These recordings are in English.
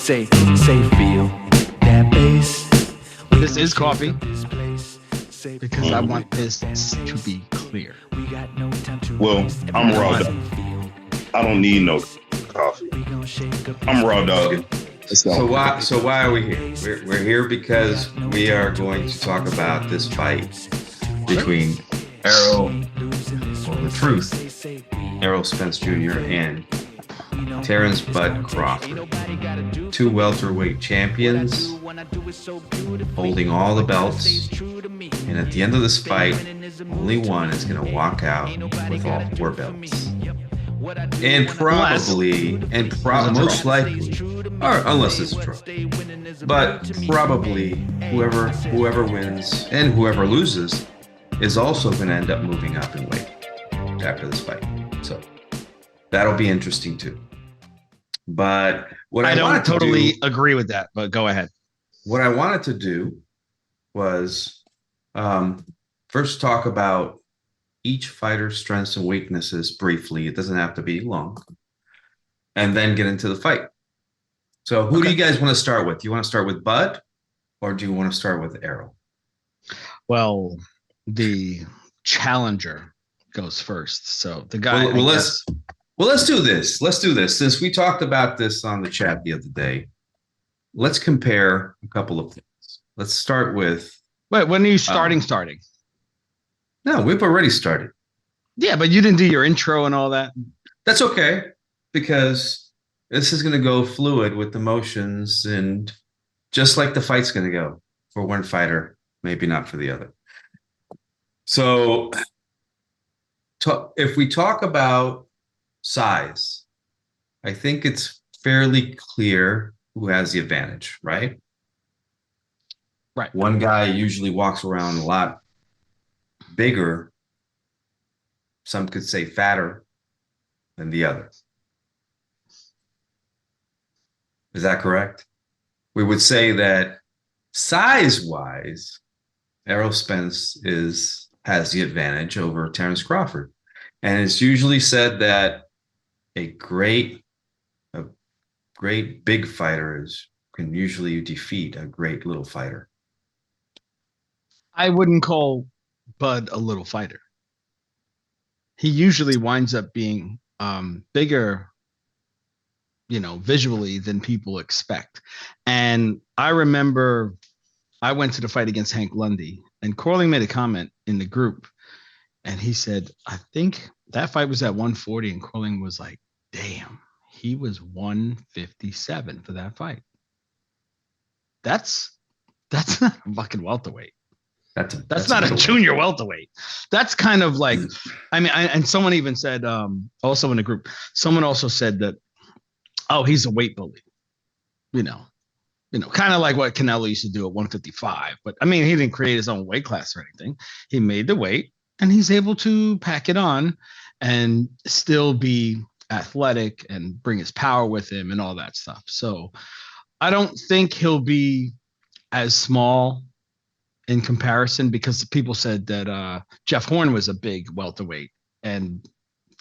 Say, feel that bass. This is coffee because I want this to be clear. Well, I'm raw dog. I don't need no coffee. I'm raw dog. So why are we here? We're here because we are going to talk about this fight between Errol, or the truth, Errol Spence Jr. and Terence Bud Crawford. Two welterweight champions holding all the belts. And at the end of this fight, only one is going to walk out with all 4 belts. And most likely, or unless it's a draw, but probably whoever wins and whoever loses is also going to end up moving up in weight after this fight. So that'll be interesting too. But what I don't totally agree with that, but go ahead. What I wanted to do was first talk about each fighter's strengths and weaknesses briefly. It doesn't have to be long. And then get into the fight. So who do you guys want to start with? Do you want to start with Bud or do you want to start with Errol? Well, the challenger goes first. So the guy. Let's do this. Let's do this. Since we talked about this on the chat the other day, let's compare a couple of things. Let's start with. Wait, when are you starting? No, we've already started. Yeah, but you didn't do your intro and all that. That's okay, because this is going to go fluid with the motions, and just like the fight's going to go for one fighter, maybe not for the other. So if we talk about size, I think it's fairly clear who has the advantage, right? Right. One guy usually walks around a lot bigger, some could say fatter than the other. Is that correct? We would say that size-wise, Errol Spence has the advantage over Terence Crawford. And it's usually said that a great big fighter can usually defeat a great little fighter. I wouldn't call Bud a little fighter. He usually winds up being bigger, visually than people expect. And I remember I went to the fight against Hank Lundy, and Corling made a comment in the group, and he said, I think that fight was at 140, and Corling was like, damn, he was 157 for that fight. That's not a fucking welterweight. That's not a junior welterweight. That's kind of like, and someone even said, also in the group, someone also said that, oh, he's a weight bully, kind of like what Canelo used to do at 155. But he didn't create his own weight class or anything. He made the weight, and he's able to pack it on and still be athletic and bring his power with him and all that stuff. So I don't think he'll be as small in comparison, because people said that Jeff Horn was a big welterweight and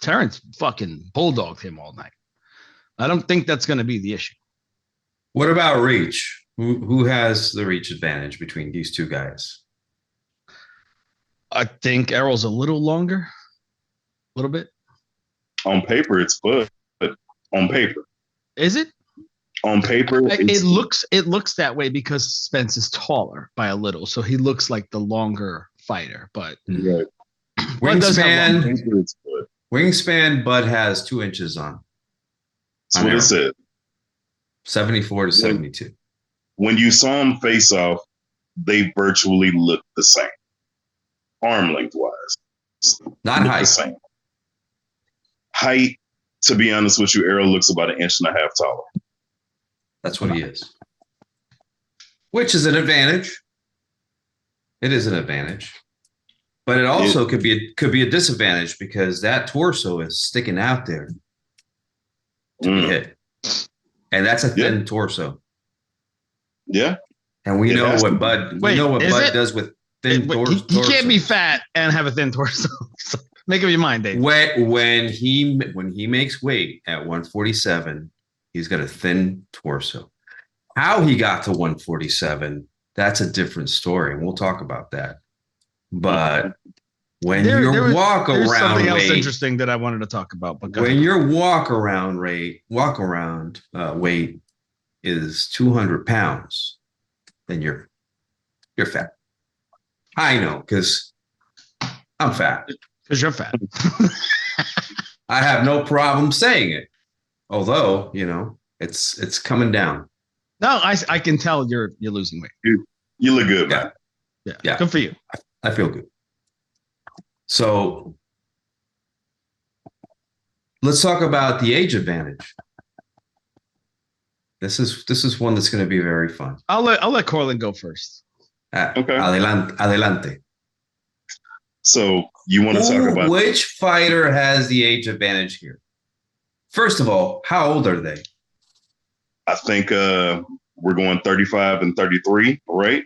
Terence fucking bulldogged him all night. I don't think that's going to be the issue. What about reach? Who has the reach advantage between these two guys? I think Errol's a little longer, a little bit. On paper, it's Bud. On paper, is it? On paper, it looks that way because Spence is taller by a little, so he looks like the longer fighter. But right. Wingspan, Bud has 2 inches on. That's what it said. 74 to 72. When you saw them face off, they virtually looked the same, arm length wise. Not height. The same. Height, to be honest with you, Errol looks about 1.5 inches taller. That's what he is. Which is an advantage. It is an advantage. But it also could be a disadvantage, because that torso is sticking out there to be hit. And that's a thin torso. Yeah. And we know what Bud does with thin torso. He can't be fat and have a thin torso. So make up your mind, Dave. When he makes weight at 147, he's got a thin torso. How he got to 147, that's a different story, and we'll talk about that. But when your walk there's around something else weight, interesting that I wanted to talk about. But when your walk around weight is 200 pounds, then you're fat. I know, because I'm fat. Because you're fat. I have no problem saying it. Although, it's coming down. No, I can tell you're losing weight. You look good, man. Yeah. Good for you. I feel good. So let's talk about the age advantage. This is one that's going to be very fun. I'll let Corlin go first. Okay. Adelante. So you want to talk about which fighter has the age advantage here? First of all, how old are they? I think we're going 35 and 33, right?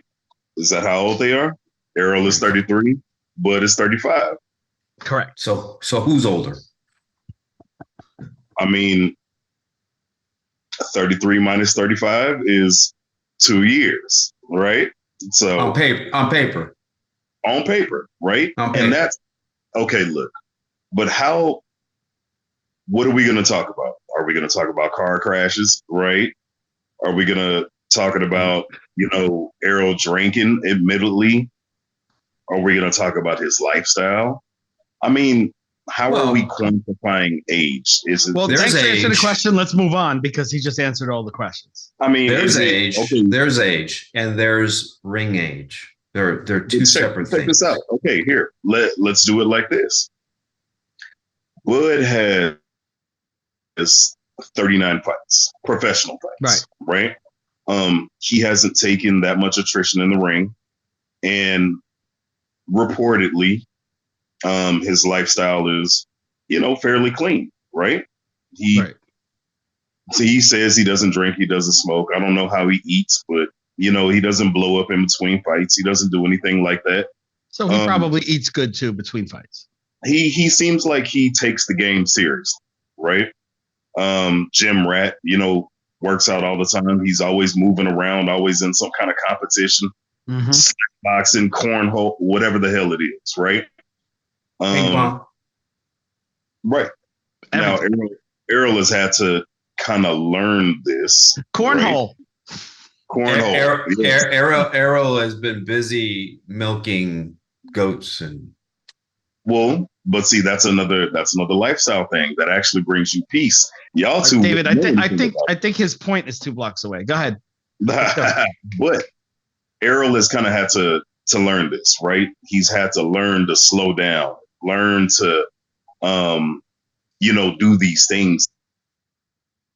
Is that how old they are? Errol is 33, Bud is 35. Correct. So who's older? I mean, 33 minus 35 is 2 years, right? So on paper, right? On paper. And that's okay. Look, but what are we going to talk about? Are we going to talk about car crashes, right? Are we going to talk about, Errol drinking, admittedly? Are we going to talk about his lifestyle? I mean, how are we quantifying age? Is it? Well, there's thanks for answering the age. question. Let's move on because he just answered all the questions. I mean, there's age. Okay. There's age, and there's ring age. They're two separate things. Check this out. Okay, here. Let's do it like this. Bud has 39 fights, professional fights. Right. He hasn't taken that much attrition in the ring, and reportedly, his lifestyle is, fairly clean, right? He says he doesn't drink, he doesn't smoke. I don't know how he eats, but he doesn't blow up in between fights. He doesn't do anything like that. So he probably eats good too between fights. He seems like he takes the game seriously, right? Gym rat, works out all the time. He's always moving around, always in some kind of competition, boxing, cornhole, whatever the hell it is, right? Right. Now, Errol has had to kind of learn this. Cornhole. Right? Cornhole. Errol has been busy milking goats and. Well, but see, that's another lifestyle thing that actually brings you peace. Y'all two, David. I think his point is 2 blocks away. Go ahead. But Errol has kind of had to learn this, right? He's had to learn to slow down, learn to, do these things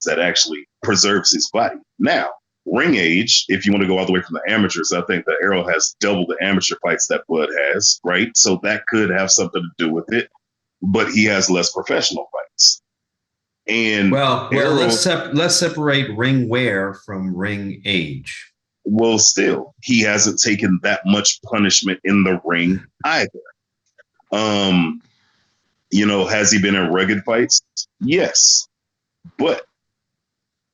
that actually preserves his body. Now, ring age, if you want to go all the way from the amateurs, I think that Errol has double the amateur fights that Bud has, right? So that could have something to do with it, but he has less professional fights. And Errol, let's separate ring wear from ring age. Well, still, he hasn't taken that much punishment in the ring either. Has he been in rugged fights? Yes, but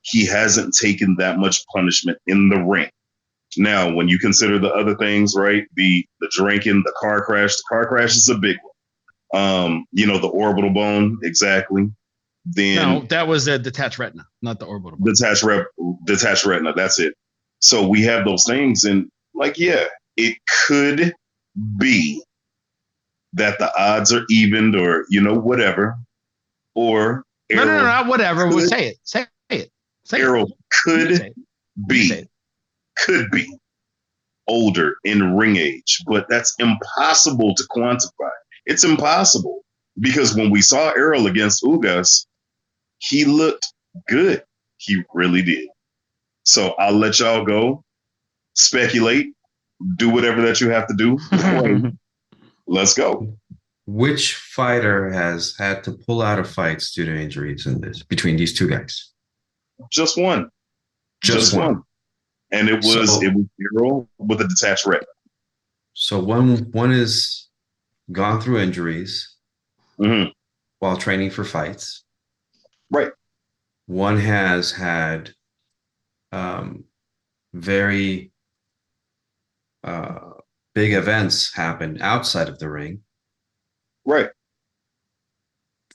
he hasn't taken that much punishment in the ring. Now, when you consider the other things, right? The drinking, the car crash is a big one. The orbital bone, exactly. Then no, that was a detached retina, not the orbital bone. Detached retina, that's it. So we have those things, and it could be that the odds are evened, or whatever, or no, not whatever. We'll say it. Errol could be older in ring age, but that's impossible to quantify. It's impossible because when we saw Errol against Ugas, he looked good. He really did. So I'll let y'all go, speculate, do whatever that you have to do. Let's go. Which fighter has had to pull out of fights due to injuries in this between these two guys? Just one. Just one. And it was Errol with a detached retina. So one is gone through injuries while training for fights. Right. One has had very big events happen outside of the ring Right.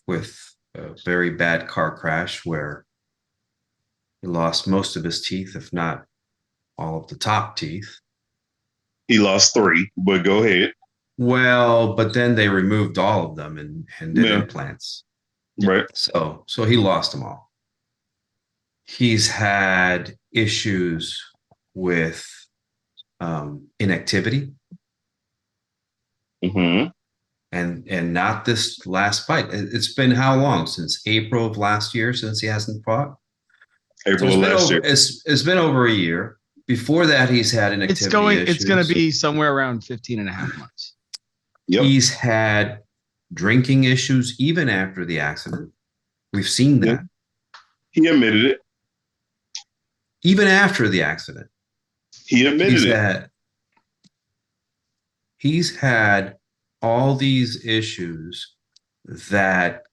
with a very bad car crash where he lost most of his teeth, if not all of the top teeth. He lost 3, but go ahead. Well, but then they removed all of them and did Yeah. implants. Right. So he lost them all. He's had issues with inactivity. Mm-hmm. And not this last fight. It's been how long? Since April of last year since he hasn't fought? April of last year. It's been over a year. Before that, he's had inactivity issues. It's going to be somewhere around 15 and a half months. Yep. He's had drinking issues even after the accident. We've seen that. Yep. He admitted it. Even after the accident. He admitted it. He's had all these issues that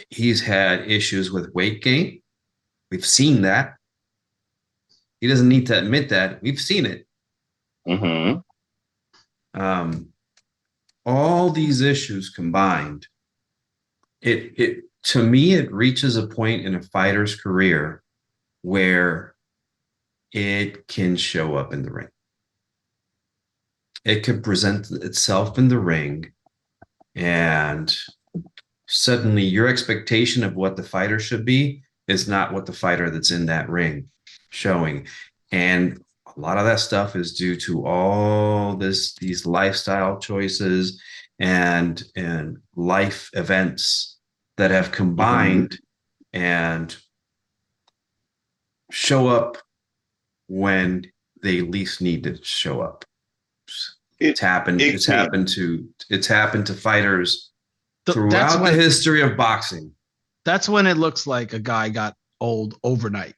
he's had issues with weight gain. We've seen that. He doesn't need to admit that. We've seen it. Mm-hmm. All these issues combined, it to me, it reaches a point in a fighter's career where it can show up in the ring. It could present itself in the ring, and suddenly your expectation of what the fighter should be is not what the fighter that's in that ring showing. And a lot of that stuff is due to all these lifestyle choices and life events that have combined and show up when they least need to show up. It's happened to fighters throughout the history of boxing. That's when it looks like a guy got old overnight.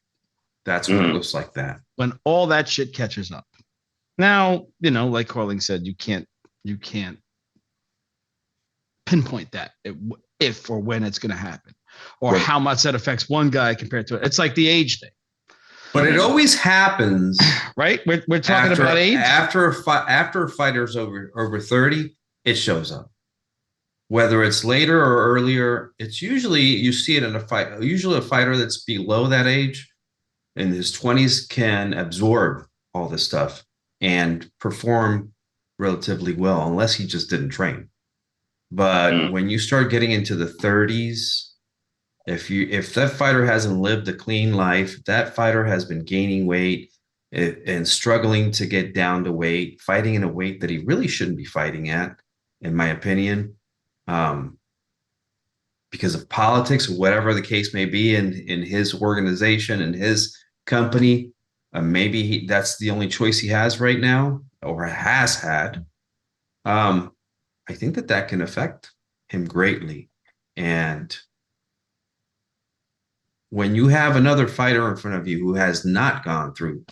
That's when it looks like that. When all that shit catches up. Now, like Carling said, you can't pinpoint that if or when it's going to happen, or how much that affects one guy compared to it. It's like the age thing. But it always happens, right? We're talking about age. After a fighter's over 30, it shows up. Whether it's later or earlier, it's usually you see it in a fight. Usually, a fighter that's below that age, in his 20s, can absorb all this stuff and perform relatively well, unless he just didn't train. But when you start getting into the 30s, if that fighter hasn't lived a clean life, that fighter has been gaining weight and struggling to get down to weight, fighting in a weight that he really shouldn't be fighting at, in my opinion, because of politics, whatever the case may be in his organization and his company. Maybe that's the only choice he has right now, or has had. I think that can affect him greatly. And when you have another fighter in front of you who has not gone through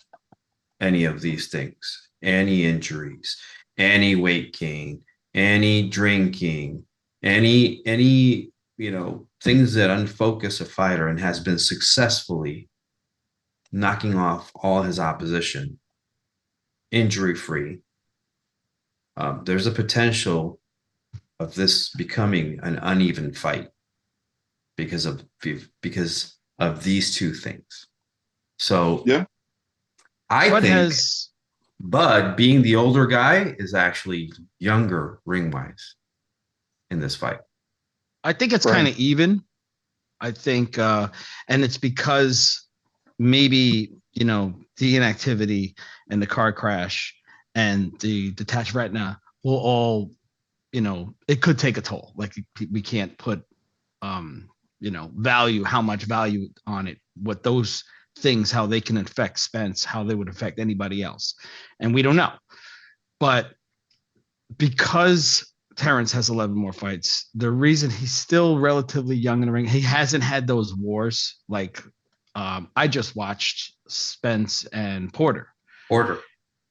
any of these things, any injuries, any weight gain, any drinking, any things that unfocus a fighter, and has been successfully knocking off all his opposition injury-free, there's a potential of this becoming an uneven fight because of these two things. So yeah, I think Bud, being the older guy, is actually younger ring-wise in this fight. I think it's kind of even. I think, and it's because maybe, the inactivity and the car crash and the detached retina will all, it could take a toll. Like, we can't put, how much value on it, what those things, how they can affect Spence, how they would affect anybody else. And we don't know. But because Terence has 11 more fights, the reason he's still relatively young in the ring, he hasn't had those wars. Like, I just watched Spence and Porter.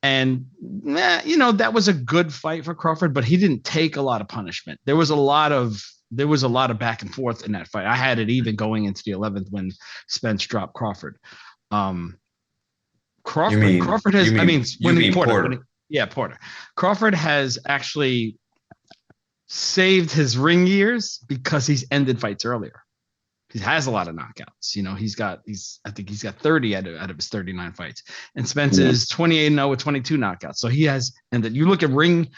And, that was a good fight for Crawford, but he didn't take a lot of punishment. There was a lot of back and forth in that fight. I had it even going into the 11th when Spence dropped Crawford. Crawford has. Porter. Porter. Crawford has actually saved his ring years because he's ended fights earlier. He has a lot of knockouts. You know, I think he's got 30 out of his 39 fights. And Spence is 28-0 with 22 knockouts. So he has, and then you look at ring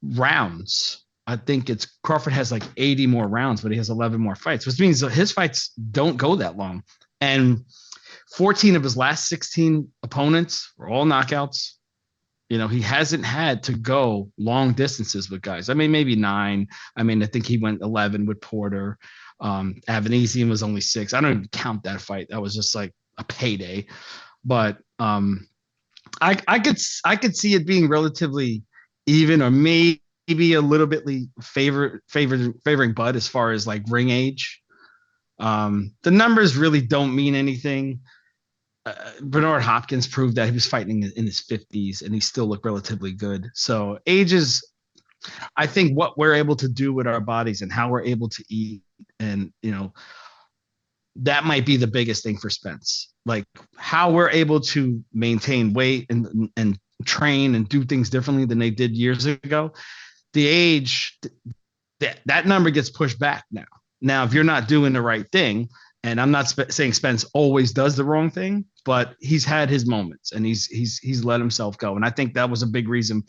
rounds, I think it's Crawford has like 80 more rounds, but he has 11 more fights, which means his fights don't go that long. And 14 of his last 16 opponents were all knockouts. You know, he hasn't had to go long distances with guys. I mean, maybe 9. I mean, I think he went 11 with Porter. Avanesian was only 6. I don't even count that fight. That was just like a payday. But I could see it being relatively even, or maybe a little bit favoring Bud as far as like ring age. The numbers really don't mean anything. Bernard Hopkins proved that he was fighting in his 50s and he still looked relatively good. So age is, I think, what we're able to do with our bodies and how we're able to eat. And, you know, that might be the biggest thing for Spence, like how we're able to maintain weight and train and do things differently than they did years ago. The age, that number gets pushed back now. Now, if you're not doing the right thing, and I'm not saying Spence always does the wrong thing, but he's had his moments and he's let himself go. And I think that was a big reason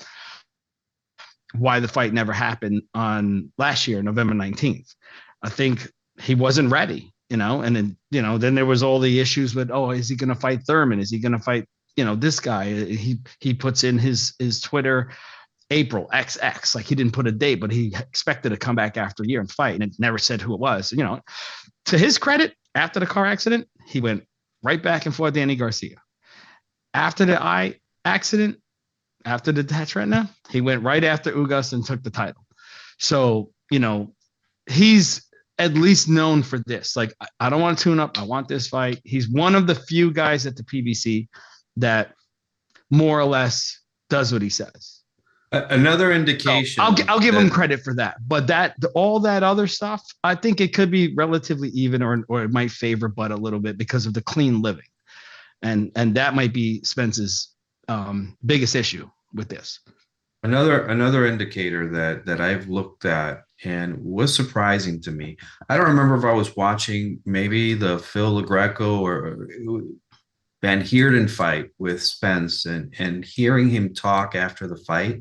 why the fight never happened on last year, November 19th. I think he wasn't ready, you know, and then, you know, then there was all the issues with, oh, is he going to fight Thurman? Is he going to fight, you know, this guy? He puts in his Twitter April XX, like he didn't put a date, but he expected to come back after a year and fight, and it never said who it was. You know, to his credit, after the car accident, he went right back and forth Danny Garcia. After the eye accident, after the detached retina, he went right after Ugas and took the title. So, you know, he's at least known for this. Like, I don't want to tune up. I want this fight. He's one of the few guys at the PBC that more or less does what he says. Another indication. So I'll give him credit for that. But all that other stuff, I think it could be relatively even, or it might favor Bud a little bit because of the clean living. And that might be Spence's biggest issue with this. Another indicator that I've looked at and was surprising to me. I don't remember if I was watching maybe the Phil LaGreco or Van Heerden fight with Spence and hearing him talk after the fight.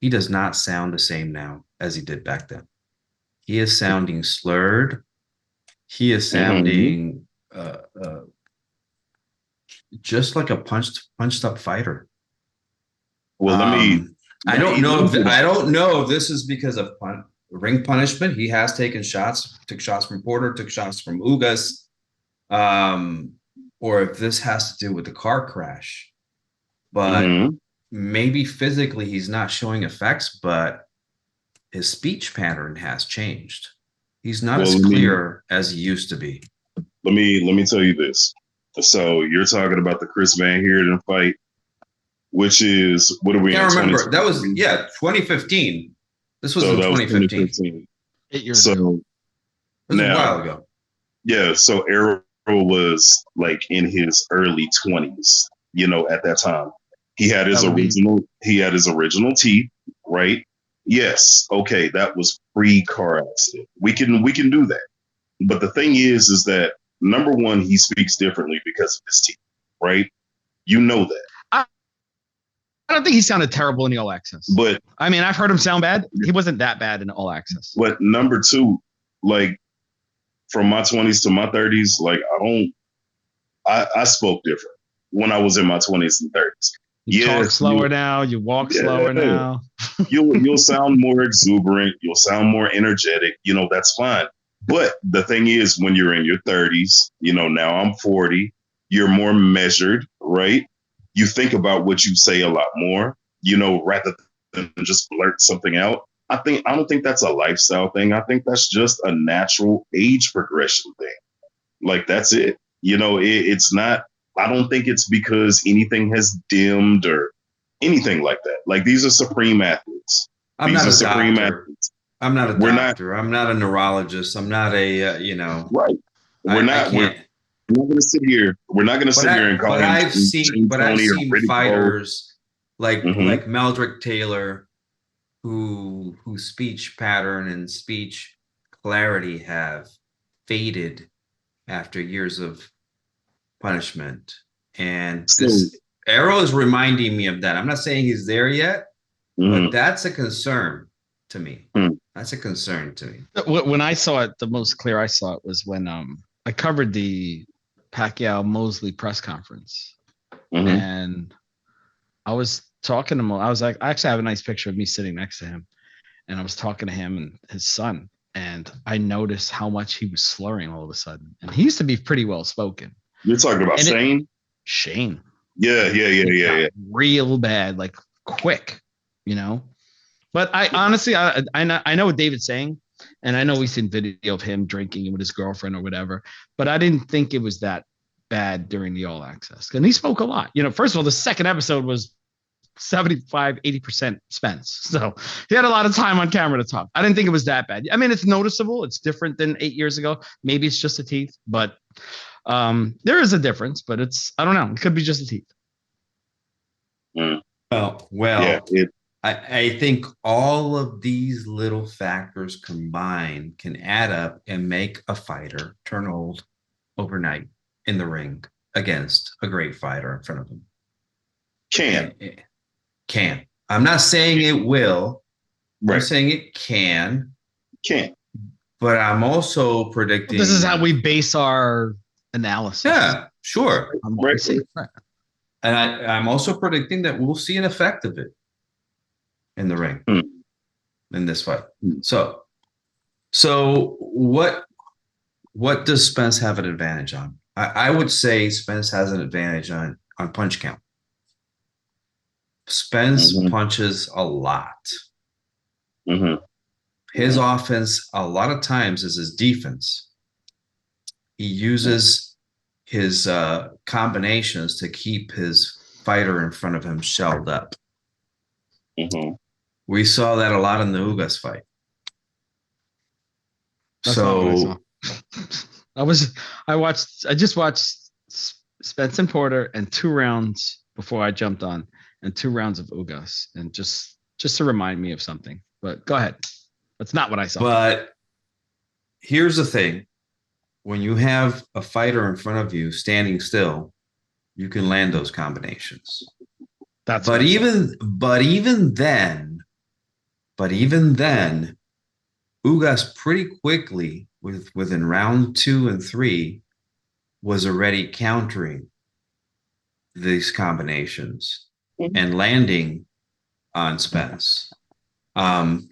He does not sound the same now as he did back then. He is sounding slurred. He is sounding just like a punched up fighter. Well, I don't know if this is because of ring punishment. He has took shots from Porter, took shots from Ugas, or if this has to do with the car crash. But maybe physically he's not showing effects, but his speech pattern has changed. He's not as clear as he used to be. Let me tell you this. So you're talking about the Chris Van Heerden fight, which is, what are we? I remember that was 2015. This was in 2015. 8 years ago. It was a while ago. Yeah, so Errol was like in his early 20s, you know, at that time. He had his original teeth, right? Yes, okay, that was pre-car accident. We can do that. But the thing is that number one, he speaks differently because of his teeth, right? You know that. I don't think he sounded terrible in the All Access. But I mean, I've heard him sound bad. He wasn't that bad in the All Access. But number two, like from my 20s to my 30s, like I spoke different when I was in my 20s and 30s. You talk slower now. You walk slower now. You'll sound more exuberant. You'll sound more energetic. You know, that's fine. But the thing is, when you're in your 30s, you know, now I'm 40, you're more measured, right? You think about what you say a lot more, you know, rather than just blurt something out. I don't think that's a lifestyle thing. I think that's just a natural age progression thing. Like, that's it. You know, it's not. I don't think it's because anything has dimmed or anything like that. Like, these are supreme athletes. I'm not a doctor. I'm not a neurologist. I'm not a, right. We're not going to sit here. We're not going to sit here and call But him. I've seen Riddick fighters like Mhm. Meldrick Taylor, whose speech pattern and speech clarity have faded after years of punishment. And So, this Errol is reminding me of that. I'm not saying he's there yet, mhm. but that's a concern to me. That's a concern to me. When I saw it, the most clear I saw it was when I covered the Pacquiao Mosley press conference, Mhm. and I was talking to him. I was like, I actually have a nice picture of me sitting next to him, and I was talking to him and his son, and I noticed how much he was slurring all of a sudden. And he used to be pretty well spoken. You're talking about Shane? Shane. Yeah. Real bad, like quick, you know. But I honestly, I know what David's saying, and I know we've seen video of him drinking with his girlfriend or whatever. But I didn't think it was that bad during the All Access, and he spoke a lot. You know, first of all, the second episode was 75-80% Spence, so he had a lot of time on camera to talk. I didn't think it was that bad. I mean, it's noticeable. It's different than 8 years ago. Maybe it's just the teeth, but there is a difference. But I don't know. It could be just the teeth. Well, yeah, I think all of these little factors combined can add up and make a fighter turn old overnight in the ring against a great fighter in front of him. Can. I'm not saying it will. Right. I'm saying it can. But I'm also predicting. This is how we base our analysis. Yeah, sure. Right. And I'm also predicting that we'll see an effect of it in the ring in this fight. So what does Spence have an advantage on? I would say Spence has an advantage on punch count. Spence punches a lot. His offense a lot of times is his defense. He uses his combinations to keep his fighter in front of him shelled up. We saw that a lot in the Ugas fight. I just watched Spence and Porter and 2 rounds before I jumped on, and 2 rounds of Ugas, and just to remind me of something. But go ahead. That's not what I saw. But here's the thing. When you have a fighter in front of you standing still, you can land those combinations. But even then, Ugas pretty quickly within round 2 and 3 was already countering these combinations and landing on Spence.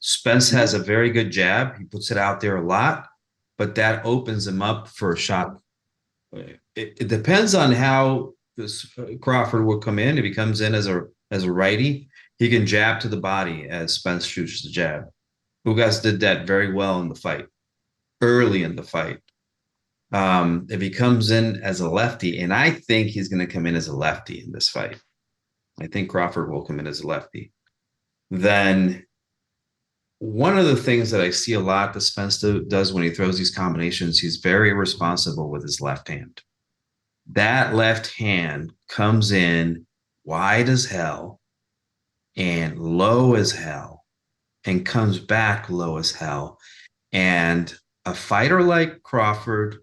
Spence has a very good jab. He puts it out there a lot, but that opens him up for a shot. It depends on how this Crawford will come in. If he comes in as a righty, he can jab to the body as Spence shoots the jab. Ugas did that very well in the fight, early in the fight. If he comes in as a lefty, and I think he's going to come in as a lefty in this fight, I think Crawford will come in as a lefty. Then one of the things that I see a lot that Spence does when he throws these combinations, he's very responsible with his left hand. That left hand comes in wide as hell and low as hell and comes back low as hell. And a fighter like Crawford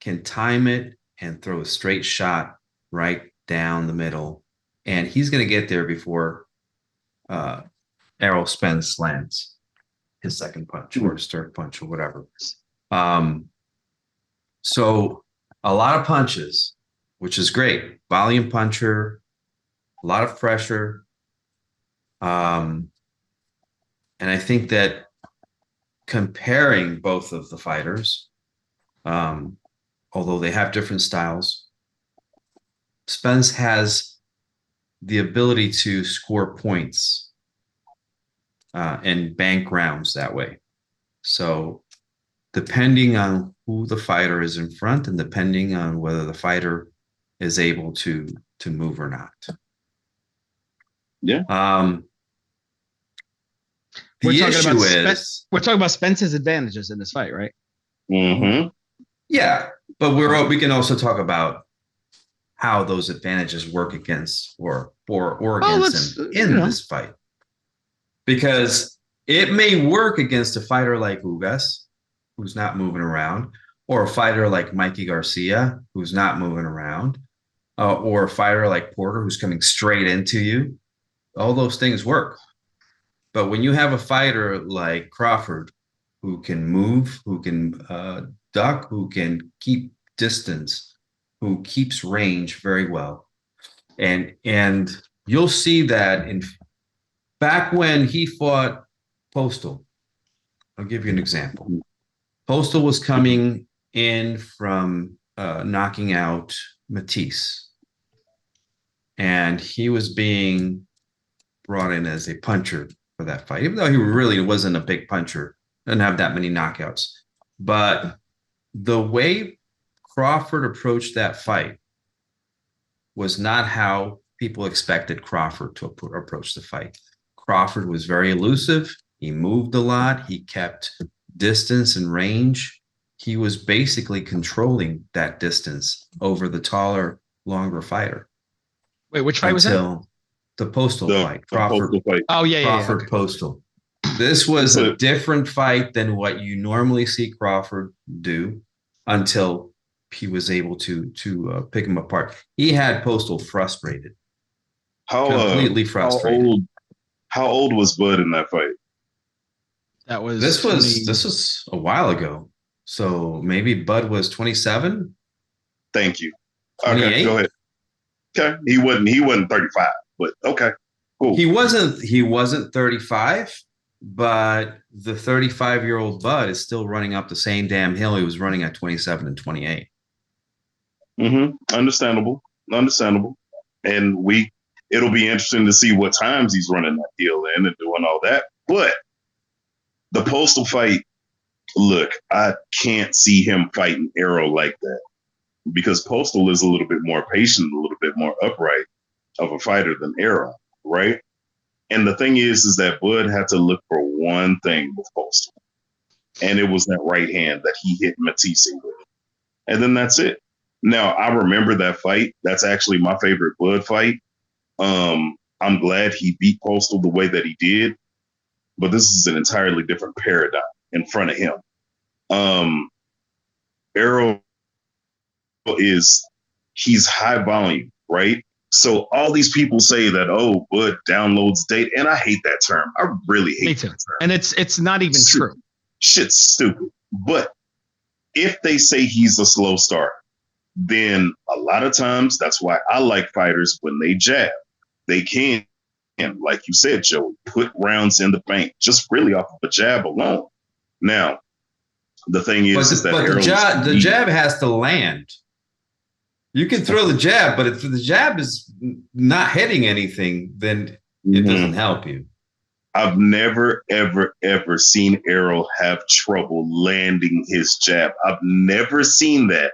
can time it and throw a straight shot right down the middle. And he's going to get there before Errol Spence lands his second punch or his third punch or whatever. So a lot of punches, which is great. Volume puncher, a lot of pressure. And I think that comparing both of the fighters, although they have different styles, Spence has the ability to score points and bank rounds that way. So depending on who the fighter is in front and depending on whether the fighter is able to move or not. Yeah. We're talking about Spence's advantages in this fight, right? Mm-hmm. Yeah. But we can also talk about how those advantages work against or against him in this fight. Because it may work against a fighter like Ugas, who's not moving around, or a fighter like Mikey Garcia, who's not moving around, or a fighter like Porter, who's coming straight into you. All those things work. But when you have a fighter like Crawford, who can move, who can duck, who can keep distance, who keeps range very well, and you'll see that back when he fought Postal. I'll give you an example. Postal was coming in from knocking out Matisse, and he was being brought in as a puncher for that fight, even though he really wasn't a big puncher, didn't have that many knockouts. But the way Crawford approached that fight was not how people expected Crawford to approach the fight. Crawford was very elusive. He moved a lot. He kept distance and range. He was basically controlling that distance over the taller, longer fighter. Wait, which fight was that? The Postal fight. Crawford. Postal fight. Oh, yeah. Crawford Postal. This was a different fight than what you normally see Crawford do until he was able to pick him apart. He had Postal frustrated. Completely frustrated. How old was Bud in that fight? This was a while ago. So maybe Bud was 27. Thank you. 28? Okay, go ahead. Okay. He wasn't 35, but okay. Cool. He wasn't 35, but the 35-year-old Bud is still running up the same damn hill he was running at 27 and 28. Understandable. And it'll be interesting to see what times he's running that hill in and doing all that. But the Postal fight, look, I can't see him fighting Errol like that, because Postal is a little bit more patient, a little bit more upright of a fighter than Errol, right? And the thing is that Bud had to look for one thing with Postal, and it was that right hand that he hit Matisse with. And then that's it. Now, I remember that fight. That's actually my favorite Bud fight. I'm glad he beat Postal the way that he did, but this is an entirely different paradigm in front of him. Errol he's high volume, right? So all these people say that, oh, Bud downloads data, and I hate that term. I really hate that term. And it's not even true. Shit's stupid. But if they say he's a slow starter, then a lot of times that's why I like fighters when they jab. They can, like you said, Joe, put rounds in the bank just really off of a jab alone. Now, the thing is that the jab has to land. You can throw the jab, but if the jab is not hitting anything, then it doesn't help you. I've never, ever, ever seen Errol have trouble landing his jab. I've never seen that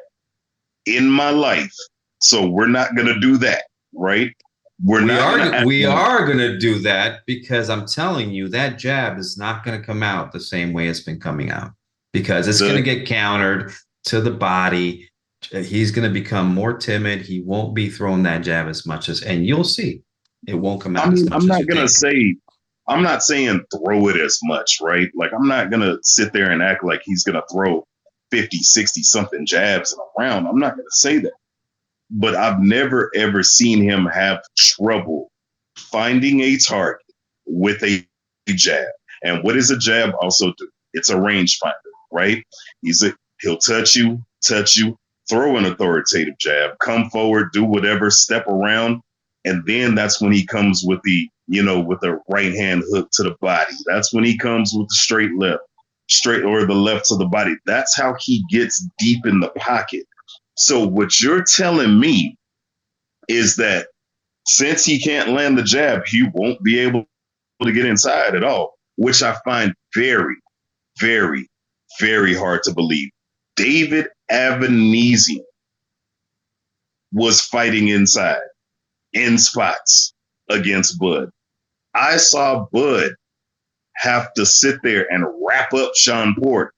in my life. So we're not going to do that, right? We are going to do that, because I'm telling you that jab is not going to come out the same way it's been coming out, because it's going to get countered to the body. He's going to become more timid. He won't be throwing that jab as much and you'll see it won't come out. I'm not saying throw it as much, right? Like, I'm not going to sit there and act like he's going to throw 50, 60 something jabs in a round. I'm not going to say that. But I've never, ever seen him have trouble finding a target with a jab. And what does a jab also do? It's a range finder, right? He'll touch you, throw an authoritative jab, come forward, do whatever, step around. And then that's when he comes with the right hand hook to the body. That's when he comes with the straight or the left to the body. That's how he gets deep in the pocket. So what you're telling me is that since he can't land the jab, he won't be able to get inside at all, which I find very, very, very hard to believe. David Avanesian was fighting inside in spots against Bud. I saw Bud have to sit there and wrap up Sean Porter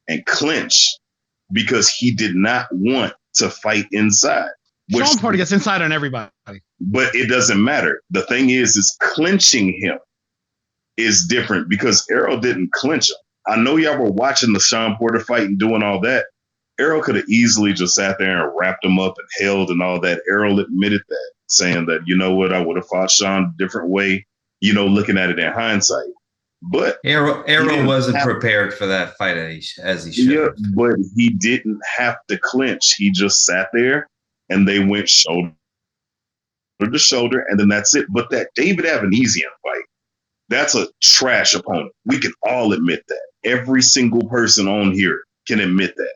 and clinch because he did not want to fight inside. Sean Porter gets inside on everybody. But it doesn't matter. The thing is clinching him is different because Errol didn't clinch him. I know y'all were watching the Sean Porter fight and doing all that. Errol could have easily just sat there and wrapped him up and held and all that. Errol admitted that, saying that, you know what, I would have fought Sean a different way, you know, looking at it in hindsight. But Errol wasn't prepared for that fight as he should. Yeah, but he didn't have to clinch. He just sat there and they went shoulder to shoulder, and then that's it. But that David Avanesian fight, that's a trash opponent. We can all admit that. Every single person on here can admit that.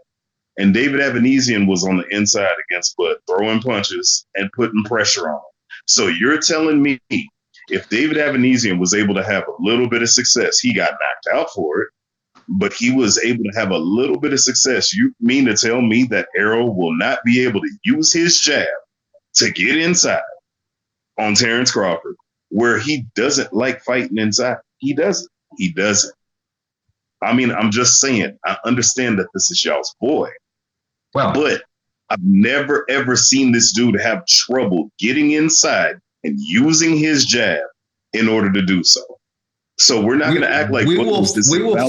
And David Avanesian was on the inside against Bud, throwing punches and putting pressure on him. So you're telling me if David Avanesian was able to have a little bit of success, he got knocked out for it, but he was able to have a little bit of success. You mean to tell me that Errol will not be able to use his jab to get inside on Terence Crawford, where he doesn't like fighting inside? He doesn't. He doesn't. I mean, I'm just saying, I understand that this is y'all's boy. Well, but I've never, ever seen this dude have trouble getting inside and using his jab in order to do so. So we're not going to act like we will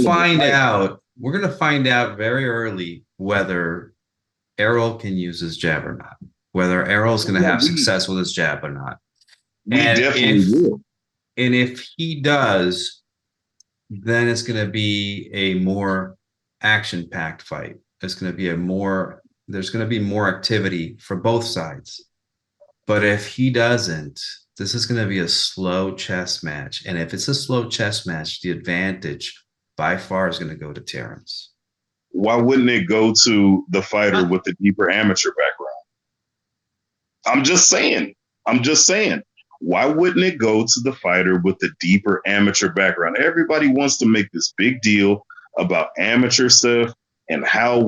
find out. We're going to find out very early whether Errol can use his jab or not, whether Errol's going to have success with his jab or not. We definitely will. And if he does, then it's going to be a more action-packed fight. There's going to be more activity for both sides. But if he doesn't, this is going to be a slow chess match. And if it's a slow chess match, the advantage by far is going to go to Terence. Why wouldn't it go to the fighter with the deeper amateur background? I'm just saying. Why wouldn't it go to the fighter with the deeper amateur background? Everybody wants to make this big deal about amateur stuff and how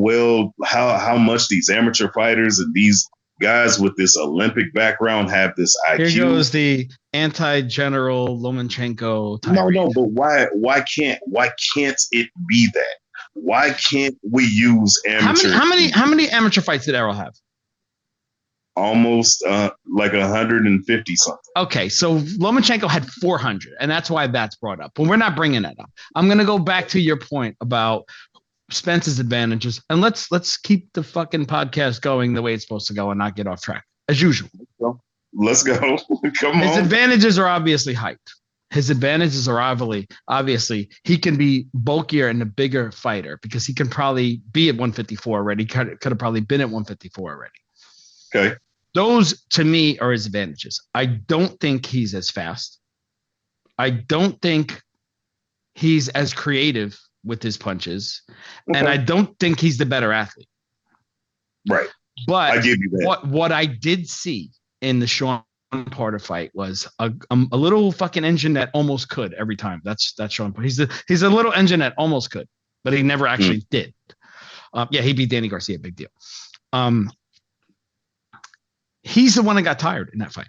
much these amateur fighters and these guys with this Olympic background have this IQ. Here goes the anti-General Lomachenko tirade. No, but why can't it be that? Why can't we use amateur? How many amateur fights did Errol have? Almost like 150 something. Okay, so Lomachenko had 400, and that's why that's brought up. But we're not bringing that up. I'm going to go back to your point about Spence's advantages, and let's keep the fucking podcast going the way it's supposed to go and not get off track as usual. Let's go. Come on. His advantages are obviously height. His advantages are obviously he can be bulkier and a bigger fighter because he can probably be at 154 already. Could have probably been at 154 already. Okay. Those to me are his advantages. I don't think he's as fast. I don't think he's as creative with his punches. Okay. And I don't think he's the better athlete. Right. But I give you that. What I did see in the Sean Porter fight was a little fucking engine that almost could every time. That's Sean Porter. He's a little engine that almost could, but he never actually did. He beat Danny Garcia. Big deal. He's the one that got tired in that fight.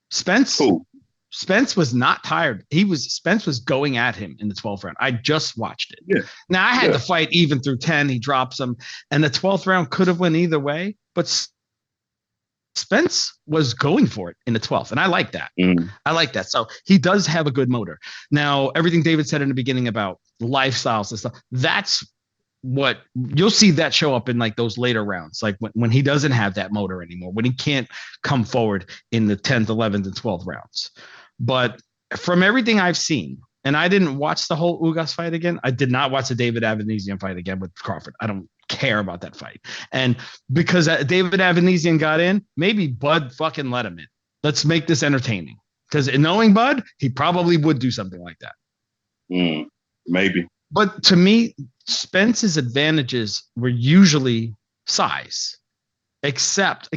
Spence was not tired. Spence was going at him in the 12th round. I just watched it. Yeah. Now I had the fight even through 10. He drops him, and the 12th round could have went either way. But Spence was going for it in the 12th, and I like that. I like that. So he does have a good motor. Now everything David said in the beginning about lifestyles and stuff, that's what you'll see that show up in like those later rounds, like when he doesn't have that motor anymore, when he can't come forward in the 10th, 11th, and 12th rounds. But from everything I've seen, and I didn't watch the whole Ugas fight again. I did not watch the David Avanesian fight again with Crawford. I don't care about that fight. And because David Avanesian got in, maybe Bud fucking let him in. Let's make this entertaining. Because knowing Bud, he probably would do something like that. Maybe. But to me, Spence's advantages were usually size, except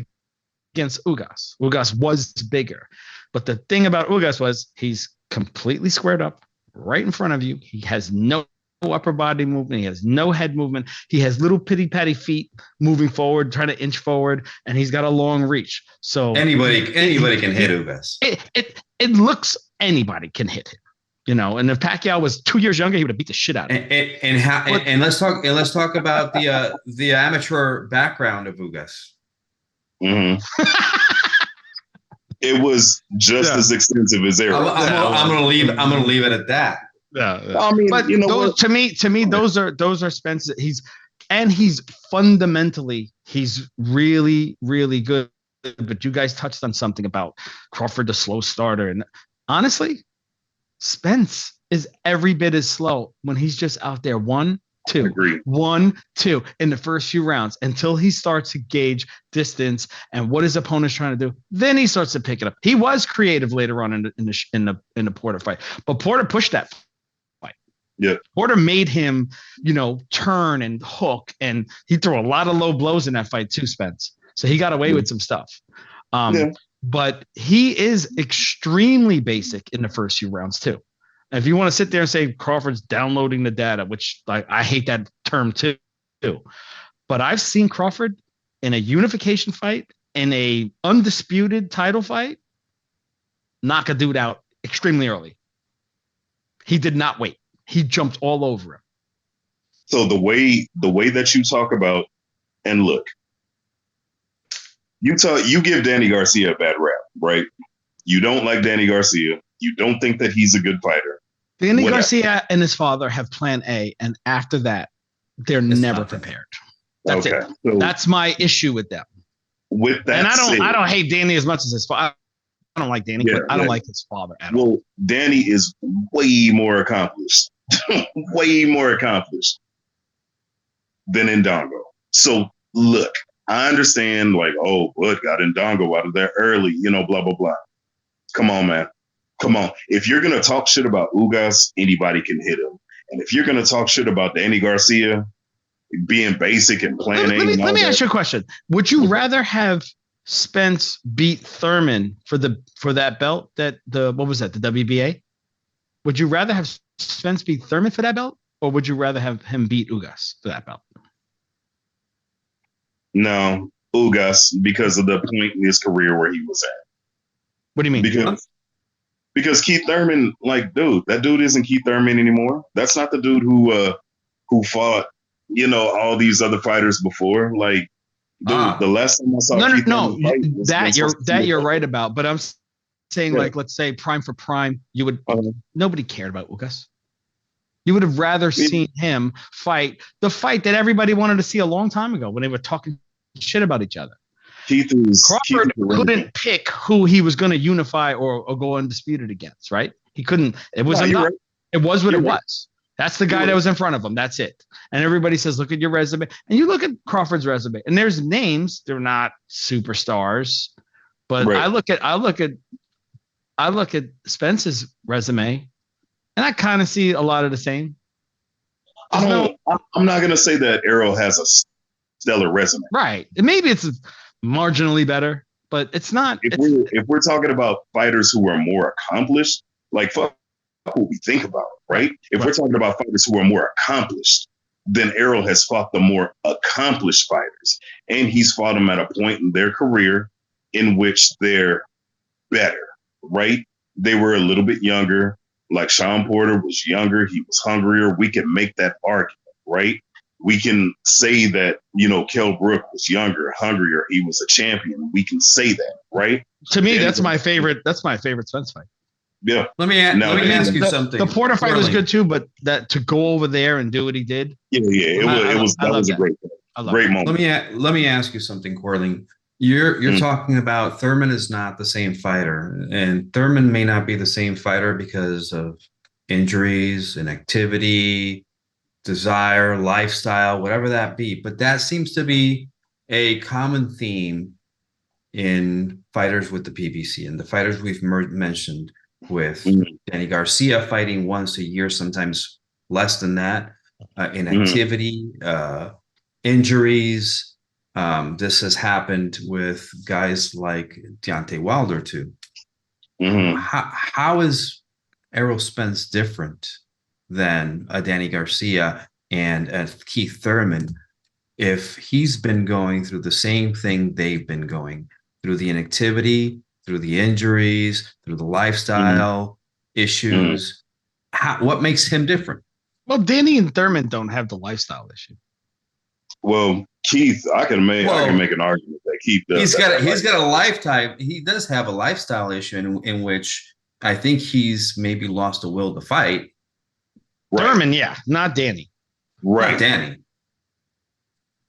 against Ugas. Ugas was bigger. But the thing about Ugas was he's completely squared up right in front of you. He has no upper body movement. He has no head movement. He has little pitty-patty feet moving forward, trying to inch forward, and he's got a long reach. So anybody can hit Ugas. It looks anybody can hit him. And if Pacquiao was 2 years younger, he would have beat the shit out of him. And let's talk about the amateur background of Ugas. Mm-hmm. It was just as extensive as Errol. I'm gonna leave it at that. Yeah. I mean, but to me, those are Spence. He's fundamentally he's really, really good. But you guys touched on something about Crawford, the slow starter, and honestly, Spence is every bit as slow when he's just out there 1, 2, 1, 2 in the first few rounds until he starts to gauge distance and what his opponent's trying to do. Then he starts to pick it up. He was creative later on in the Porter fight, but Porter pushed that fight. Yeah, Porter made him, turn and hook, and he threw a lot of low blows in that fight too, Spence. So he got away with some stuff. But he is extremely basic in the first few rounds too. And if you want to sit there and say Crawford's downloading the data, which I hate that term too, but I've seen Crawford in a unification fight, in a undisputed title fight, knock a dude out extremely early. He did not wait. He jumped all over him. So the way that you talk about, and look, you give Danny Garcia a bad rap, right? You don't like Danny Garcia. You don't think that he's a good fighter. Danny Garcia and his father have plan A, and after that, they're never prepared. That's it. So that's my issue with them. With that, and I don't hate Danny as much as his father. I don't like Danny, but I don't like his father at all. Well, Danny is way more accomplished, way more accomplished than Ndongo. So look, I understand, Bud got Ndongo out of there early, blah, blah, blah. Come on, man. Come on. If you're going to talk shit about Ugas, anybody can hit him. And if you're going to talk shit about Danny Garcia being basic and plan A. Let me ask you a question. Would you rather have Spence beat Thurman for that belt, what was that, the WBA? Would you rather have Spence beat Thurman for that belt, or would you rather have him beat Ugas for that belt? No, Ugas, because of the point in his career where he was at. What do you mean? Because Keith Thurman, that dude isn't Keith Thurman anymore. That's not the dude who fought, all these other fighters before. The last time I saw Keith Thurman fight, you're right about. But I'm saying, let's say prime for prime, you would nobody cared about Ugas. You would have rather seen him fight the fight that everybody wanted to see a long time ago when they were talking shit about each other. Crawford couldn't pick who he was going to unify or go undisputed against, right? He couldn't. It was enough. Right. It was what it was. That's the guy that was in front of him. That's it. And everybody says, look at your resume. And you look at Crawford's resume, and there's names. They're not superstars. But I look at Spence's resume, and I kind of see a lot of the same. I'm not going to say that Errol has a stellar resume. Right. Maybe it's marginally better, but it's not. If we're talking about fighters who are more accomplished, fuck what we think about, right? If we're talking about fighters who are more accomplished, then Errol has fought the more accomplished fighters. And he's fought them at a point in their career in which they're better, right? They were a little bit younger. Like Sean Porter was younger. He was hungrier. We can make that argument, right? We can say that, Kell Brook was younger, hungrier. He was a champion. We can say that, right? To me, that's my favorite Spence fight. Yeah. Let me ask you something. The Porter fight was good too, but that to go over there and do what he did. Yeah. It was a great moment. Let me ask you something, Corling. You're talking about Thurman is not the same fighter, and Thurman may not be the same fighter because of injuries, inactivity, desire, lifestyle, whatever that be. But that seems to be a common theme in fighters with the PBC and the fighters we've mentioned with Danny Garcia fighting once a year, sometimes less than that, inactivity, injuries. This has happened with guys like Deontay Wilder too. How is Errol Spence different than a Danny Garcia and a Keith Thurman if he's been going through the same thing they've been going through, the inactivity, through the injuries, through the lifestyle issues? what makes him different? Well, Danny and Thurman don't have the lifestyle issue. Well, Keith, I can make an argument that Keith does. He's got a lifetime. He does have a lifestyle issue in which I think he's maybe lost a will to fight. Right. Thurman, yeah, not Danny. Right. Not Danny.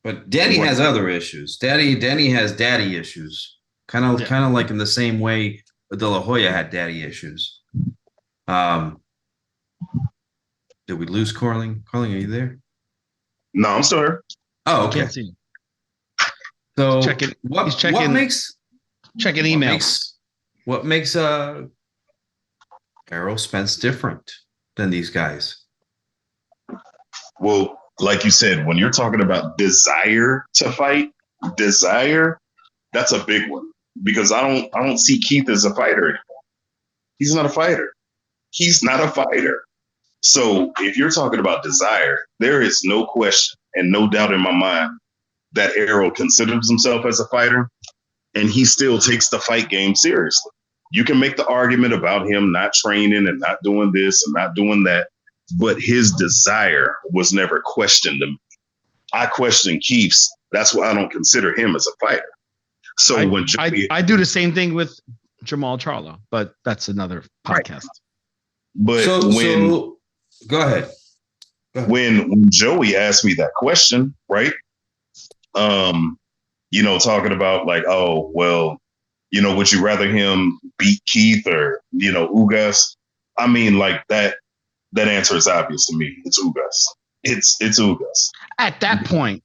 But Danny has other issues. Danny has daddy issues. Kind of like in the same way De La Hoya had daddy issues. Did we lose Carling? Carling, are you there? No, I'm still here. Oh, okay. Can't see him. So Checking what emails. What makes Errol Spence different than these guys? Well, like you said, when you're talking about desire to fight, that's a big one, because I don't see Keith as a fighter anymore. He's not a fighter. So if you're talking about desire, there is no question and no doubt in my mind that Errol considers himself as a fighter, and he still takes the fight game seriously. You can make the argument about him not training and not doing this and not doing that, but his desire was never questioned to me. I question Keith's. That's why I don't consider him as a fighter. So I do the same thing with Jamal Charlo, but that's another podcast. Right. But go ahead. When Joey asked me that question, right? Talking about like, oh, well, would you rather him beat Keith or, Ugas? I mean, like that answer is obvious to me. It's Ugas. It's Ugas. At that point.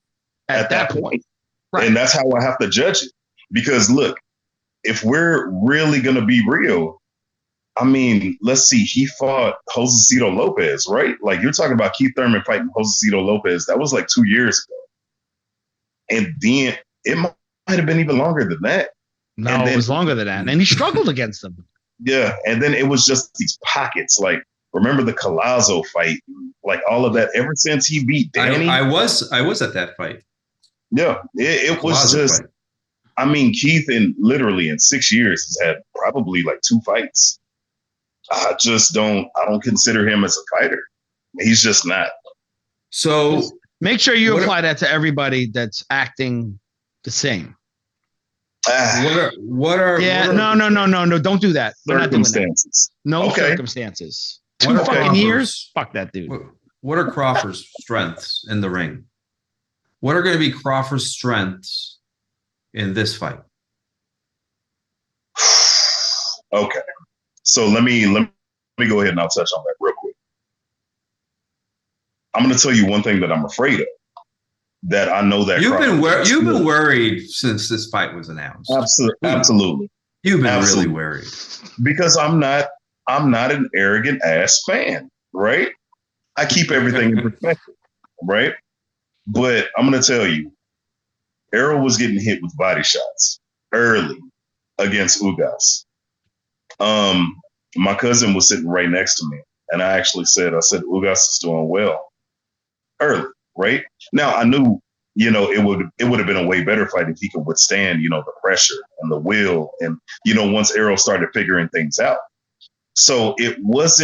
Right. And that's how I have to judge it. Because look, if we're really going to be real, I mean, let's see, he fought Josecito Lopez, right? Like you're talking about Keith Thurman fighting Josecito Lopez. That was like 2 years ago. And then it might have been even longer than that. No, it was longer than that. And he struggled against them. Yeah. And then it was just these pockets. Like, remember the Collazo fight? Like all of that ever since he beat Danny. I was at that fight. Yeah. It was just, fight. I mean, Keith literally in 6 years has had probably like 2 fights. I don't consider him as a fighter. He's just not. So make sure you apply that to everybody that's acting the same. What are no, don't do that. We're circumstances. No circumstances. 2 fucking years? Fuck that dude. What are Crawford's strengths in the ring? What are going to be Crawford's strengths in this fight? Okay. So let me go ahead and I'll touch on that real quick. I'm going to tell you one thing that I'm afraid of. That I know that you've been worried since this fight was announced. Absolutely. You've been really worried because I'm not an arrogant ass fan, right? I keep everything in perspective, right? But I'm going to tell you, Errol was getting hit with body shots early against Ugas. My cousin was sitting right next to me, and I said, Ugas is doing well early. Right now, I knew, it would have been a way better fight if he could withstand, the pressure and the will. And, once Errol started figuring things out. So it was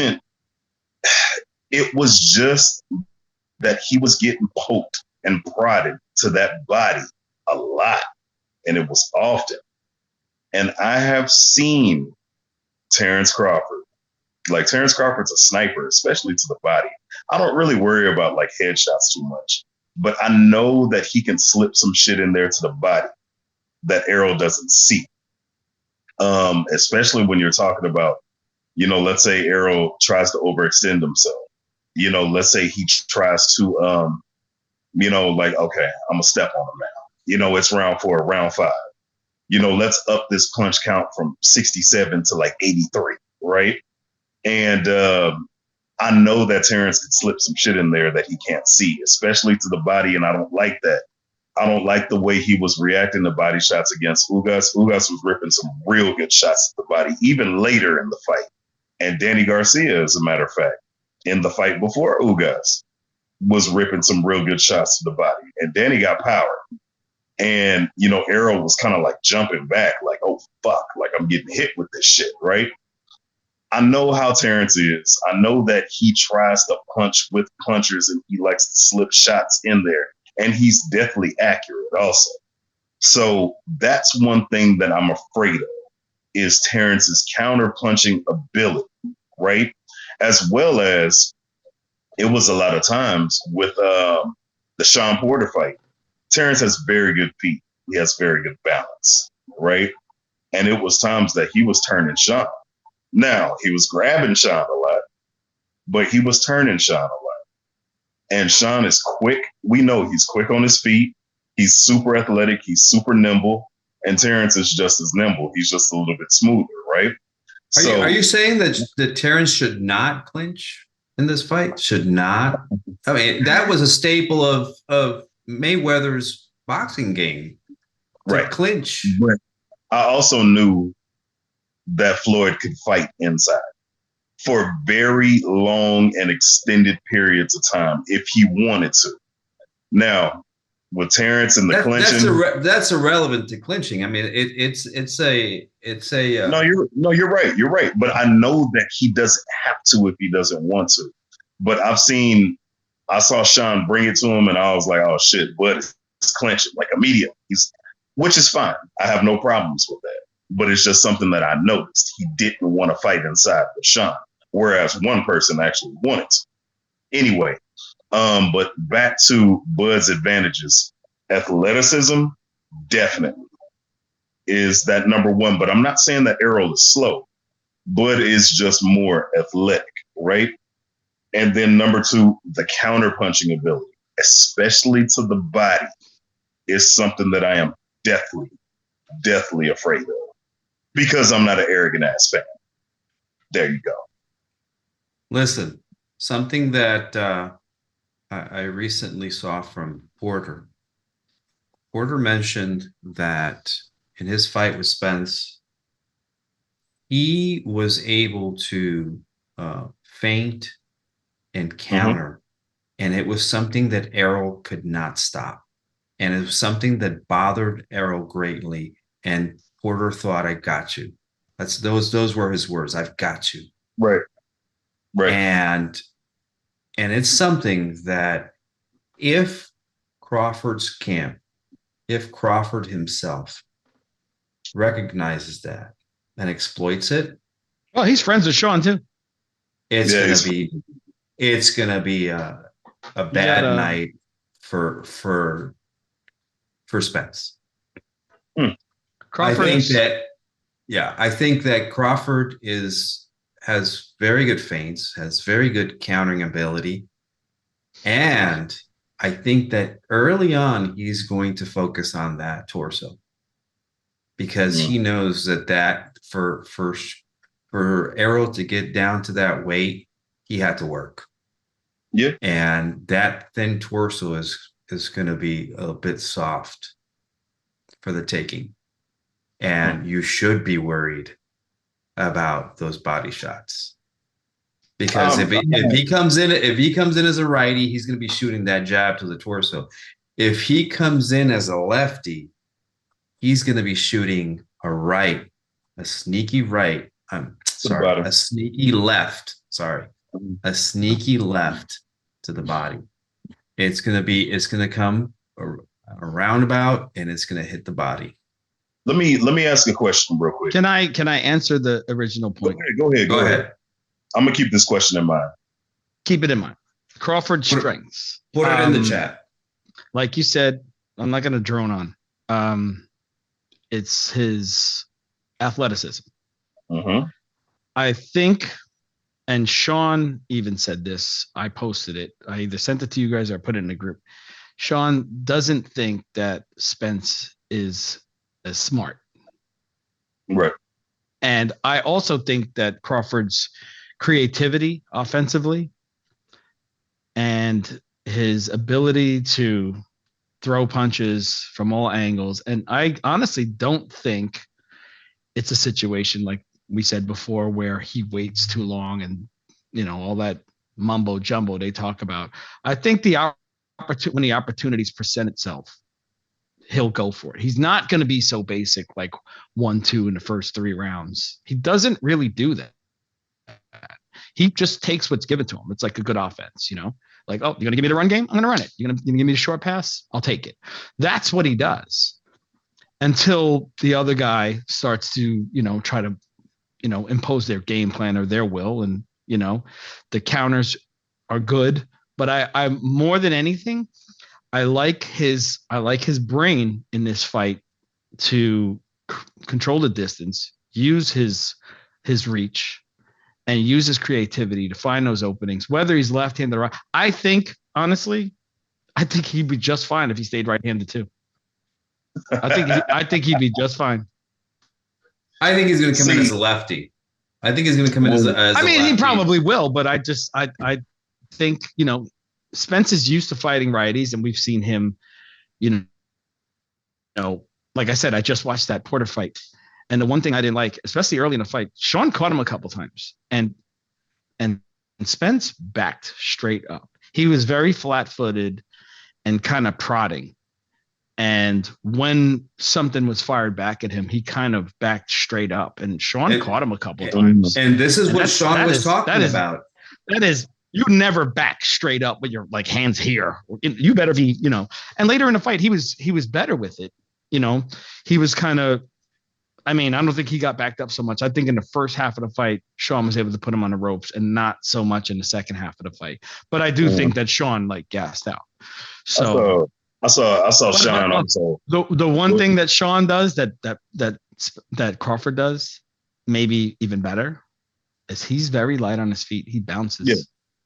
just that he was getting poked and prodded to that body a lot. And it was often. And I have seen Terence Crawford. Like Terence Crawford's a sniper, especially to the body. I don't really worry about like headshots too much, but I know that he can slip some shit in there to the body that Errol doesn't see. Especially when you're talking about, let's say Errol tries to overextend himself. Let's say he tries to, like, okay, I'm gonna step on him now. It's round 4, round 5. Let's up this punch count from 67 to like 83, right? And I know that Terence could slip some shit in there that he can't see, especially to the body, and I don't like that. I don't like the way he was reacting to body shots against Ugas. Ugas was ripping some real good shots to the body, even later in the fight. And Danny Garcia, as a matter of fact, in the fight before Ugas, was ripping some real good shots to the body. And Danny got power. And, Errol was kind of like jumping back, like, oh, fuck, like I'm getting hit with this shit, right? I know how Terence is. I know that he tries to punch with punchers and he likes to slip shots in there. And he's definitely accurate also. So that's one thing that I'm afraid of is Terrence's counter punching ability, right? As well as it was a lot of times with the Sean Porter fight. Terence has very good feet. He has very good balance, right? And it was times that he was turning Sean. Now, he was grabbing Sean a lot, but he was turning Sean a lot. And Sean is quick. We know he's quick on his feet. He's super athletic. He's super nimble. And Terence is just as nimble. He's just a little bit smoother, right? Are you saying that Terence should not clinch in this fight? Should not? I mean, that was a staple of Mayweather's boxing game. Right. Clinch. But I also knew that Floyd could fight inside for very long and extended periods of time if he wanted to. Now, with Terence and the clinching, that's irrelevant to clinching. I mean, it's a no, you're right. You're right. But I know that he doesn't have to if he doesn't want to. But I saw Sean bring it to him, and I was like, oh shit, but it's clinching like immediately. Which is fine. I have no problems with that. But it's just something that I noticed. He didn't want to fight inside with Sean, whereas one person actually wanted to. Anyway, but back to Bud's advantages. Athleticism, definitely, is that number one. But I'm not saying that Errol is slow. Bud is just more athletic, right? And then number two, the counter punching ability, especially to the body, is something that I am deathly afraid of because I'm not an arrogant ass fan. There you go. Listen, something that I recently saw from Porter. Porter mentioned that in his fight with Spence, he was able to feint and counter, and it was something that Errol could not stop. And it was something that bothered Errol greatly. And Porter thought, I got you. Those were his words. I've got you. Right. And it's something that if Crawford's camp, if Crawford himself recognizes that and exploits it. Well, he's friends with Sean too. It's gonna be a bad night for Spence. I think that Crawford has very good feints, has very good countering ability. And I think that early on, he's going to focus on that torso because he knows that for Errol to get down to that weight, he had to work. Yeah. And that thin torso is going to be a bit soft for the taking. And you should be worried about those body shots. Because if he comes in as a righty, he's going to be shooting that jab to the torso. If he comes in as a lefty, he's going to be shooting a sneaky right. A sneaky left. A sneaky left to the body. It's going to come a roundabout, and it's going to hit the body. Let me ask a question real quick. Can I answer the original point? Go ahead. I'm gonna keep this question in mind. Keep it in mind. Crawford's strengths. Put it in the chat. Like you said, I'm not gonna drone on. It's his athleticism. I think, and Sean even said this. I posted it. I either sent it to you guys or put it in the group. Sean doesn't think that Spence is as smart. Right. And I also think that Crawford's creativity offensively and his ability to throw punches from all angles. And I honestly don't think it's a situation like we said before where he waits too long and, all that mumbo jumbo they talk about. I think when the opportunities present itself, he'll go for it. He's not going to be so basic like 1-2 in the first 3 rounds. He doesn't really do that. He just takes what's given to him. It's like a good offense, like, oh, you're going to give me the run game? I'm going to run it. You're going to give me the short pass? I'll take it. That's what he does until the other guy starts to, try to, impose their game plan or their will. And, the counters are good. But I more than anything, I like his brain in this fight to control the distance, use his reach, and use his creativity to find those openings, whether he's left-handed or right. I think, honestly, he'd be just fine if he stayed right-handed too. I think he'd be just fine. I think he's going to come in as a lefty. I think he's going to come in as a lefty. He probably will, but I think, Spence is used to fighting righties, and we've seen him, like I said, I just watched that Porter fight. And the one thing I didn't like, especially early in the fight, Sean caught him a couple times, and Spence backed straight up. He was very flat-footed and kind of prodding. And when something was fired back at him, he kind of backed straight up. And Sean caught him a couple times. And this is what Sean was talking about. That is, you never back straight up with your hands here. You better be, And later in the fight, he was better with it. He was kind of. I don't think he got backed up so much. I think in the first half of the fight, Sean was able to put him on the ropes, and not so much in the second half of the fight. But I do think that Sean gassed out. So I saw Sean also. The one thing that Sean does that Crawford does, maybe even better, is he's very light on his feet. He bounces. Yeah.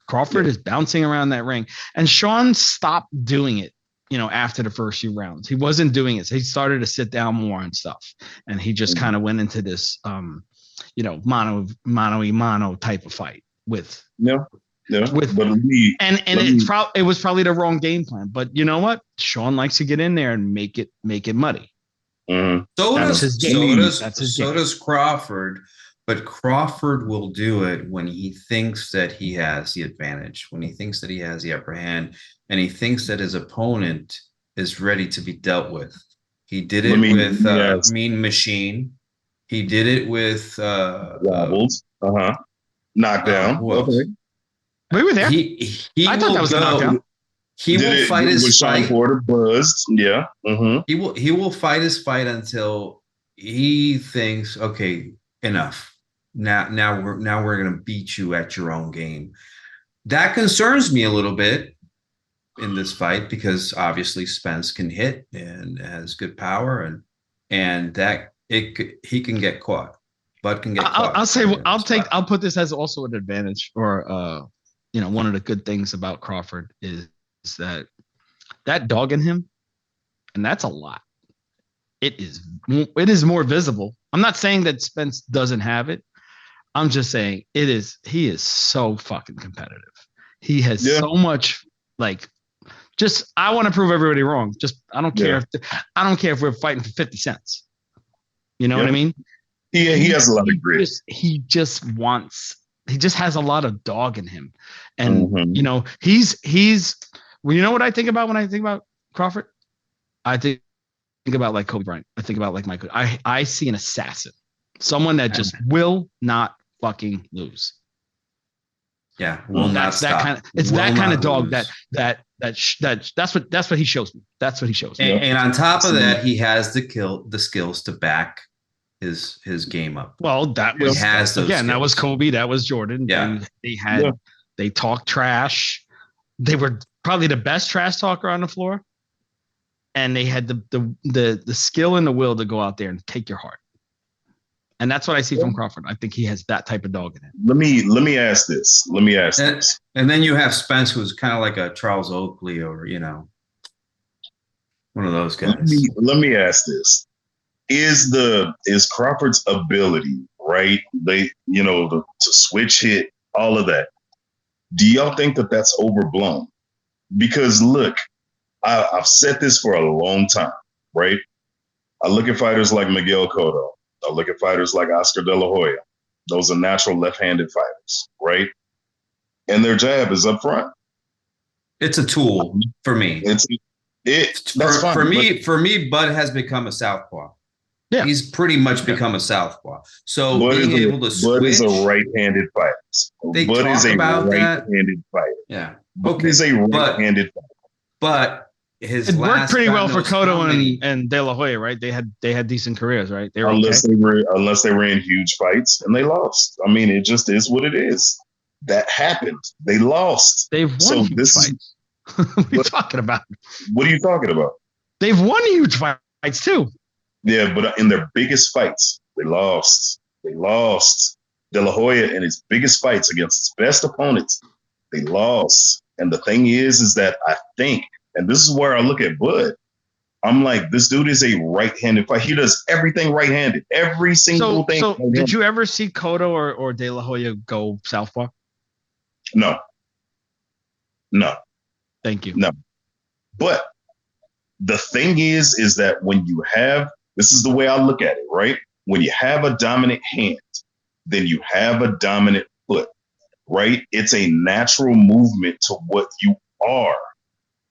Crawford is bouncing around that ring, and Sean stopped doing it. After the first few rounds, he wasn't doing it. So he started to sit down more and stuff. And he just kind of went into this, mano type of fight with. Yeah. With, but it was probably the wrong game plan. But you know what? Sean likes to get in there and make it muddy. Mm-hmm. So does Crawford. But Crawford will do it when he thinks that he has the advantage, when he thinks that he has the upper hand, and he thinks that his opponent is ready to be dealt with. He did it with Mean Machine. He did it with Wobbles. Knockdown. Okay. We were there. I thought that was a knockdown. He will fight his fight. Porter buzzed. Yeah. Mm-hmm. He will fight his fight until he thinks, okay, enough. Now we're going to beat you at your own game. That concerns me a little bit in this fight, because obviously Spence can hit and has good power, and that he can get caught. Bud can get caught. I'll put this as also an advantage, or one of the good things about Crawford is that dog in him, and that's a lot. It is more visible. I'm not saying that Spence doesn't have it. I'm just saying he is so fucking competitive. He has so much I want to prove everybody wrong. I don't care if we're fighting for 50 cents. You know what I mean? He has a lot of grit. He just has a lot of dog in him. And he's you know what I think about when I think about Crawford? I think about like Kobe Bryant. I think about like Michael. I see an assassin, someone that just will not fucking lose. Yeah, will not stop. It's that kind of dog that's what he shows me. That's what he shows me. And on top of that, he has the skills to back his game up. Well, that was Kobe. That was Jordan. Yeah, they talked trash. They were probably the best trash talker on the floor. And they had the skill and the will to go out there and take your heart. And that's what I see from Crawford. I think he has that type of dog in him. Let me ask this. And then you have Spence, who's kind of like a Charles Oakley, or one of those guys. Let me ask this: Is Crawford's ability, right? To switch hit, all of that. Do y'all think that that's overblown? Because look, I've said this for a long time, right? I look at fighters like Miguel Cotto. I look at fighters like Oscar De La Hoya. Those are natural left-handed fighters, right? And their jab is up front. It's a tool for me. That's fine, for me, Bud has become a southpaw. Yeah. He's pretty much become a southpaw. So Bud being able to Bud is switch, a right-handed fighter. They Bud is talk a about that. right-handed fighter. yeah, Bud okay, is a right-handed fighter. but his It worked last pretty God well for knows how Cotto many- and De La Hoya, right? They had decent careers, right? They were Unless okay. they were in huge fights and they lost. I mean, it just is what it is. That happened. They lost. They've won So huge this is fights. What are you talking about? what are you talking about? They've won huge fights too. Yeah, but in their biggest fights, they lost. They lost. De La Hoya in his biggest fights against his best opponents, they lost. And the thing is that I think, and this is where I look at Bud, I'm like, this dude is a right-handed fighter. He does everything right-handed. Every single thing. So did you ever see Cotto or De La Hoya go southpaw? No. No. Thank you. No. But the thing is that when you have, this is the way I look at it, right? When you have a dominant hand, then you have a dominant foot, right? It's a natural movement to what you are,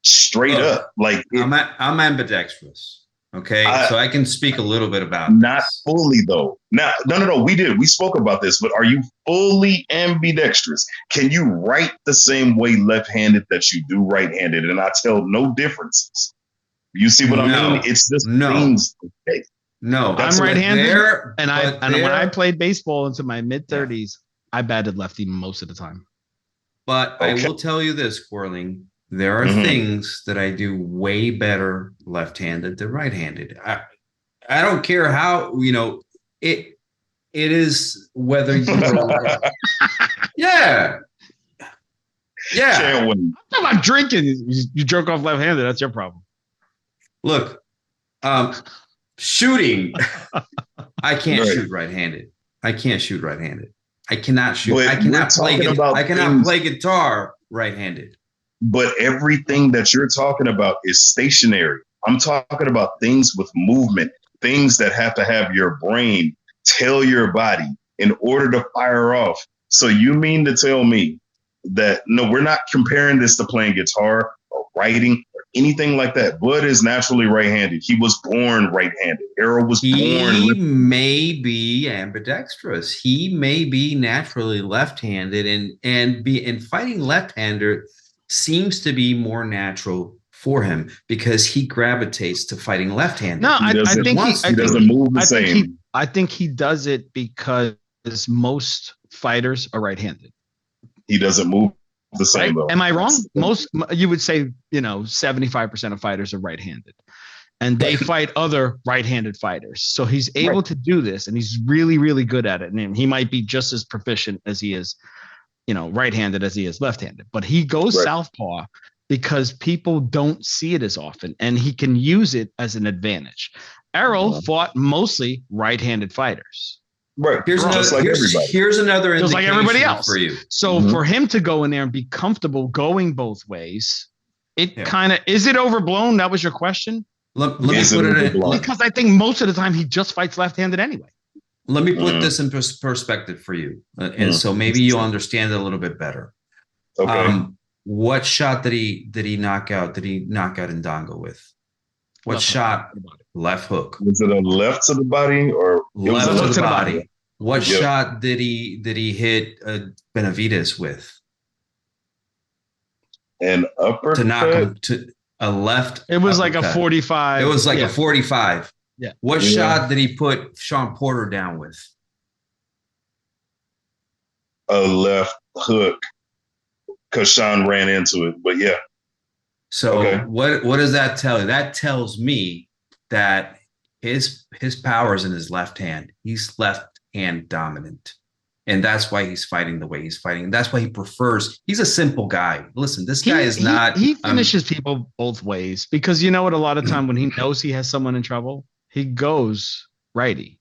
straight Look, up. Like I'm ambidextrous. Okay, so I can speak a little bit about not this. fully though. No. We spoke about this, but are you fully ambidextrous? Can you write the same way left-handed that you do right-handed? And I tell no differences. You see what I mean? It's just things. Okay. No, That's I'm right-handed, there, and but when I there- played baseball into my mid-30s, I batted lefty most of the time. But Okay. I will tell you this, Quirling. There are Mhm. things that I do way better left-handed than right-handed. I don't care how, it is whether you yeah. Yeah. Can't win. I'm drinking. You jerk off left-handed. That's your problem. Look, shooting. I can't Right. shoot right-handed. I can't shoot right-handed. I cannot shoot. But I cannot we're play. talking about I cannot things- play guitar right-handed. But everything that you're talking about is stationary. I'm talking about things with movement, things that have to have your brain tell your body in order to fire off. So you mean to tell me that, no, we're not comparing this to playing guitar or writing or anything like that. Bud is naturally right-handed. He was born right-handed. Errol was born. He may be ambidextrous. He may be naturally left-handed, and fighting left-hander seems to be more natural for him because he gravitates to fighting left-handed. No, I doesn't- think he doesn't move the same. I think he does it because most fighters are right-handed. He doesn't move the same Right? though. Am I wrong? Most, you would say, 75% of fighters are right-handed, and they fight other right-handed fighters. So he's able to do this, and he's really, really good at it. And he might be just as proficient as he is, right-handed as he is left-handed. But he goes southpaw because people don't see it as often, and he can use it as an advantage. Errol fought mostly right-handed fighters. Right. Here's Just another, like here's, everybody. here's another Just like everybody indication else. for you. So for him to go in there and be comfortable going both ways, it kind of, is it overblown? That was your question? Let me Is it put it in. overblown? Because I think most of the time he just fights left-handed anyway. Let me put this in perspective for you, and so maybe you'll understand it a little bit better. Okay. What shot did he knock out? Did he knock out Ndongo with? What Left shot? hook. Left hook. Was it a left to the body or it was Left a hook to left the the body. body. What Yep. shot did he hit Benavidez with an uppercut? to knock him to a left? It was like a uppercut? 45. It was like yeah. a 45. Yeah. What Yeah. shot did he put Sean Porter down with? A left hook because Sean ran into it. But yeah, So Okay. what does that tell you? That tells me that his power is in his left hand. He's left hand dominant. And that's why he's fighting the way he's fighting. And that's why he prefers. He's a simple guy. Listen, this guy is not. He finishes people both ways because you know what? A lot of time when he knows he has someone in trouble, he goes righty.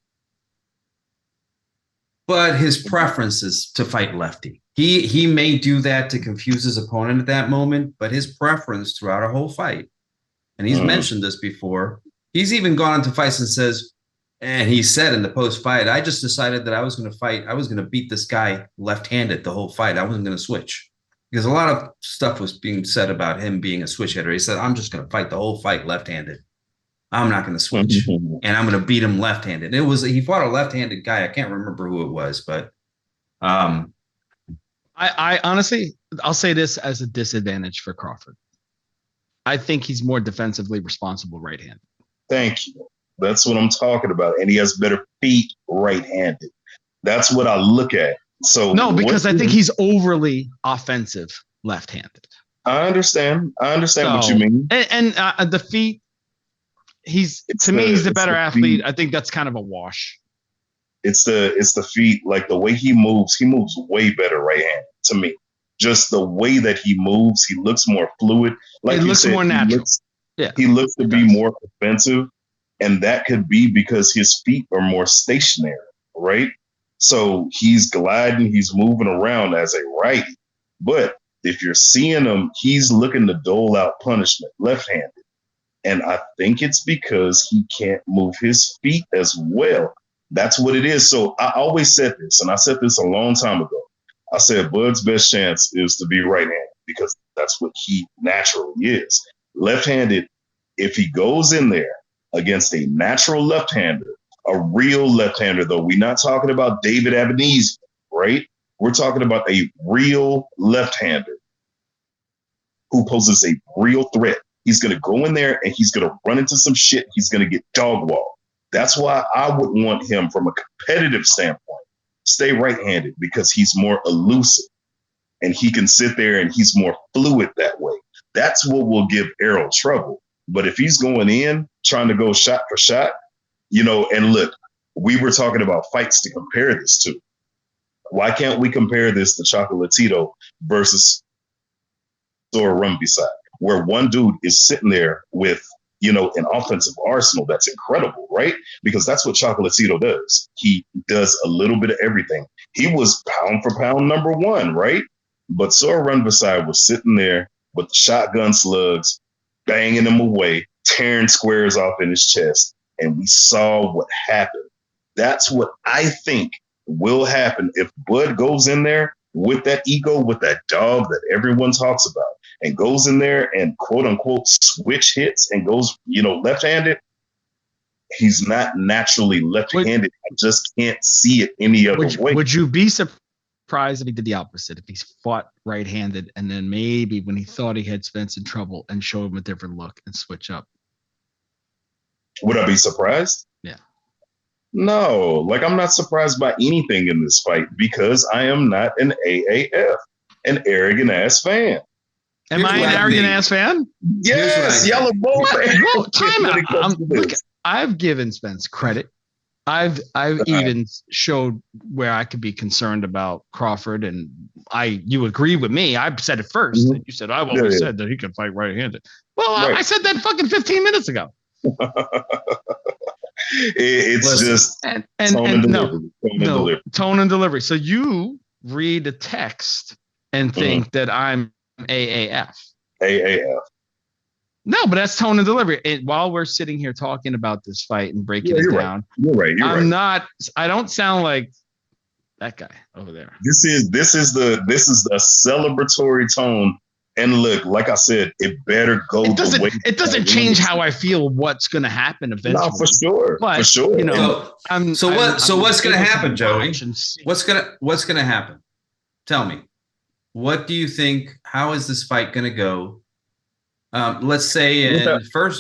But his preference is to fight lefty. He may do that to confuse his opponent at that moment, but his preference throughout a whole fight, and he's mentioned this before, he's even gone into fights and says, and he said in the post-fight, I just decided that I was going to beat this guy left-handed the whole fight. I wasn't going to switch. Because a lot of stuff was being said about him being a switch hitter. He said, I'm just going to fight the whole fight left-handed. I'm not going to switch, and I'm going to beat him left-handed. He fought a left-handed guy. I can't remember who it was, but I honestly, I'll say this as a disadvantage for Crawford. I think he's more defensively responsible right-handed. Thank you. That's what I'm talking about. And he has better feet right-handed. That's what I look at. So no, because I think he's overly offensive left-handed. I understand what you mean. And the feet, he's the better athlete. Feet. I think that's kind of a wash. It's the feet, like the way he moves way better right-handed to me. Just the way that he moves, he looks more fluid. Like he looks more natural. He looks to be more offensive, and that could be because his feet are more stationary, right? So he's gliding, he's moving around as a righty. But if you're seeing him, he's looking to dole out punishment left-handed. And I think it's because he can't move his feet as well. That's what it is. So I always said this, and I said this a long time ago. I said Bud's best chance is to be right-handed because that's what he naturally is. Left-handed, if he goes in there against a natural left-hander, a real left-hander, though, we're not talking about David Ebenezer, right? We're talking about a real left-hander who poses a real threat. He's going to go in there and he's going to run into some shit. He's going to get dog-walled. That's why I would want him from a competitive standpoint. Stay right-handed because he's more elusive and he can sit there and he's more fluid that way. That's what will give Errol trouble. But if he's going in trying to go shot for shot, and look, we were talking about fights to compare this to. Why can't we compare this to Chocolatito versus Thor Rumbyside, where one dude is sitting there with an offensive arsenal that's incredible, right? Because that's what Chocolatito does. He does a little bit of everything. He was pound for pound number one, right? But Sora Rumbyside was sitting there with the shotgun slugs, banging them away, tearing squares off in his chest. And we saw what happened. That's what I think will happen if Bud goes in there with that ego, with that dog that everyone talks about, and goes in there and quote unquote switch hits and goes, left-handed. He's not naturally left-handed. I just can't see it any other way. Would you be surprised if he did the opposite? If he's fought right-handed and then maybe when he thought he had Spence in trouble and show him a different look and switch up? Would I be surprised? Yeah. No, I'm not surprised by anything in this fight because I am not an AAF, an arrogant ass fan. Am I an arrogant ass fan? Yes, y'all are both. Well, time out. Look, I've given Spence credit. I've even showed where I could be concerned about Crawford, and you agree with me. I said it first. Mm-hmm. You said I've always said that he can fight right-handed. Well, right. I said that fucking 15 minutes ago. It's just tone and delivery. So you read the text and think that I'm AAF. No, but that's tone and delivery. And while we're sitting here talking about this fight and breaking it down, you're right. I don't sound like that guy over there. This is the celebratory tone. And look, like I said, it better go. It doesn't change how I feel. What's going to happen eventually? No, for sure. But, for sure. What's going to happen, Joey? What's going to happen? Tell me. What do you think? How is this fight going to go? Let's say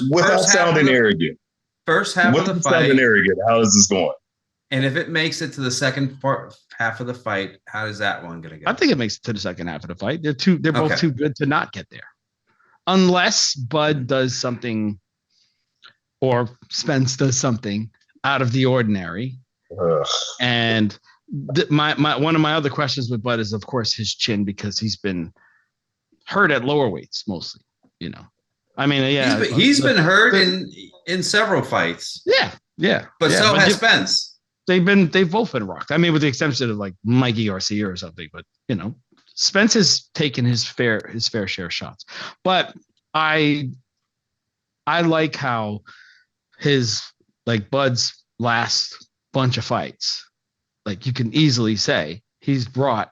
without sounding arrogant. First half of the fight. Sounding arrogant. How is this going? And if it makes it to the second half of the fight, how is that one going to go? I think it makes it to the second half of the fight. They're both too good to not get there, unless Bud does something or Spence does something out of the ordinary. And one of my other questions with Bud is, of course, his chin, because he's been hurt at lower weights mostly. I mean, yeah, he's been hurt in several fights. Yeah, but so has Spence. They've both been rocked. I mean, with the exception of like Mikey Garcia or something, but Spence has taken his fair share of shots. But I like how Bud's last bunch of fights, like you can easily say he's brought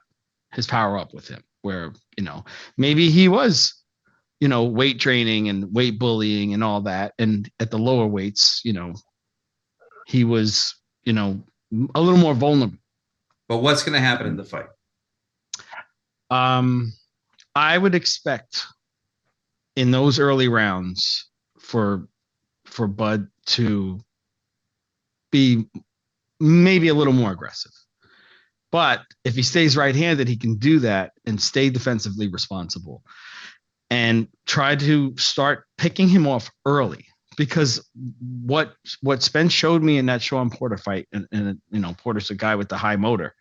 his power up with him, where maybe he was weight training and weight bullying and all that. And at the lower weights, he was, a little more vulnerable. But what's going to happen in the fight? I would expect in those early rounds for Bud to be maybe a little more aggressive. But if he stays right-handed, he can do that and stay defensively responsible and try to start picking him off early. Because what Spence showed me in that Sean Porter fight, and Porter's a guy with the high motor,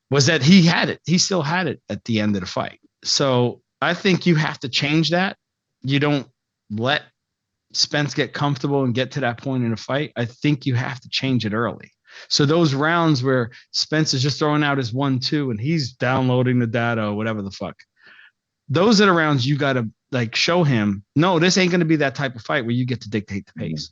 was that he had it. He still had it at the end of the fight. So I think you have to change that. You don't let Spence get comfortable and get to that point in a fight. I think you have to change it early. So those rounds where Spence is just throwing out his 1-2 and he's downloading the data or whatever the fuck, those are the rounds you got to show him, no, this ain't going to be that type of fight where you get to dictate the pace.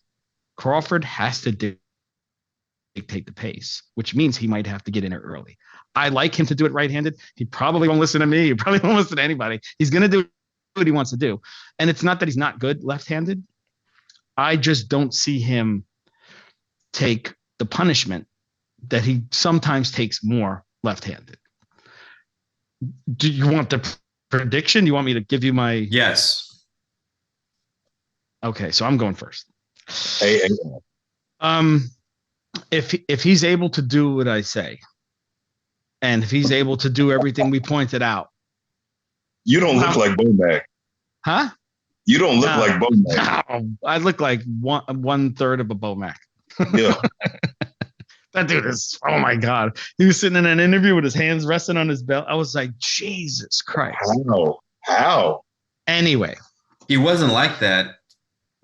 Crawford has to dictate the pace, which means he might have to get in it early. I like him to do it right-handed. He probably won't listen to me. He probably won't listen to anybody. He's going to do what he wants to do. And it's not that he's not good left-handed. I just don't see him take the punishment that he sometimes takes more left-handed. Do you want the prediction? You want me to give you my... Yes. Okay, so I'm going first. Hey. If he's able to do what I say, and if he's able to do everything we pointed out. You don't look like Bomac. Huh? You don't look like Bomac. No, I look like one third of a Bomac. Yeah. That dude is, oh my God. He was sitting in an interview with his hands resting on his belt. I was like, Jesus Christ. How? Anyway. He wasn't like that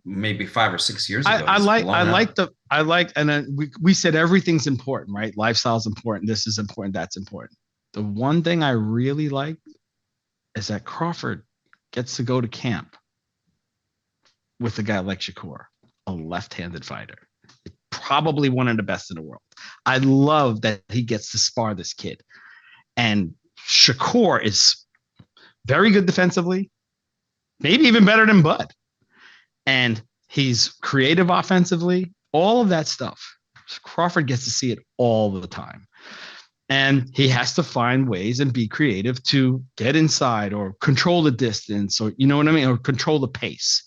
maybe 5 or 6 years ago. And then we said everything's important, right? Lifestyle's important. This is important. That's important. The one thing I really like is that Crawford gets to go to camp with a guy like Shakur, a left-handed fighter, probably one of the best in the world. I love that he gets to spar this kid. And Shakur is very good defensively, maybe even better than Bud. And he's creative offensively, all of that stuff. Crawford gets to see it all the time. And he has to find ways and be creative to get inside or control the distance, or, you know what I mean? Or control the pace.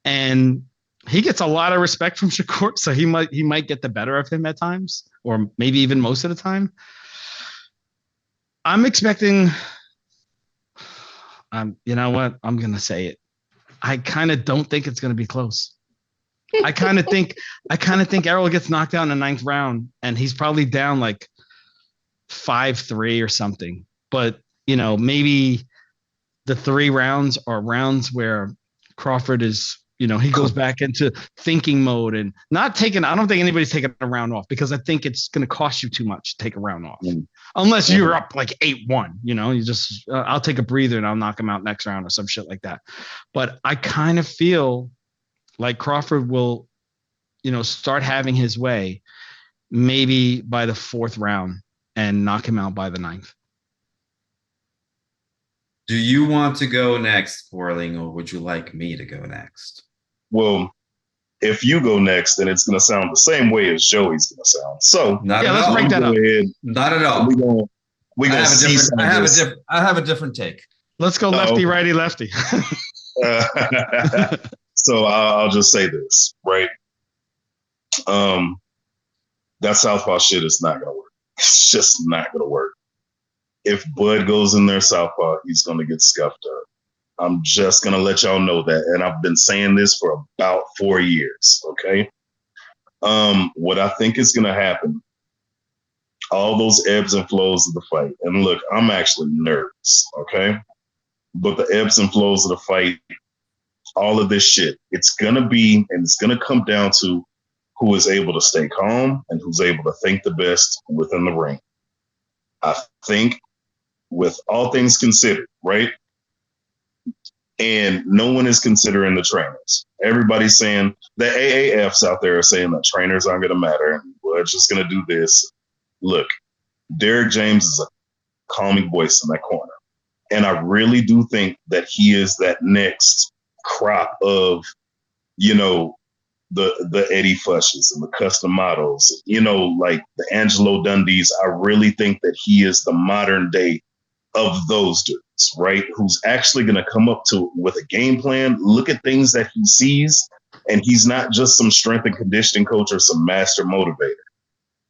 And he gets a lot of respect from Shakur, so he might get the better of him at times, or maybe even most of the time. I'm expecting, you know what? I'm going to say it. I kind of don't think it's going to be close. I kind of think Errol gets knocked out in the 9th round, and he's probably down like 5-3 or something. But, maybe the 3 rounds are rounds where Crawford is, he goes back into thinking mode and not taking. I don't think anybody's taking a round off, because I think it's going to cost you too much to take a round off, unless you're up like 8-1. You just I'll take a breather and I'll knock him out next round or some shit like that. But I kind of feel like Crawford will, start having his way maybe by the 4th round and knock him out by the 9th. Do you want to go next, Porling, or would you like me to go next? Well, if you go next, then it's going to sound the same way as Joey's going to sound. So let's break that up. Not at all. We're going to see some of this. I have a different take. Let's go lefty, righty, lefty. So I'll just say this, right? That southpaw shit is not going to work. It's just not going to work. If Bud goes in there southpaw, he's going to get scuffed up. I'm just going to let y'all know that. And I've been saying this for about 4 years, okay? What I think is going to happen, all those ebbs and flows of the fight. And look, I'm actually nervous, okay? But the ebbs and flows of the fight, all of this shit, it's going to be, and it's going to come down to who is able to stay calm and who's able to think the best within the ring. I think, with all things considered, right? And no one is considering the trainers. Everybody's saying, the AAFs out there are saying that trainers aren't going to matter. We're just going to do this. Look, Derek James is a calming voice in that corner. And I really do think that he is that next crop of, you know, the Eddie Fushes and the Custom Models, you know, like the Angelo Dundees. I really think that he is the modern day of those dudes, right? Who's actually going to come up to with a game plan, look at things that he sees, and he's not just some strength and conditioning coach or some master motivator.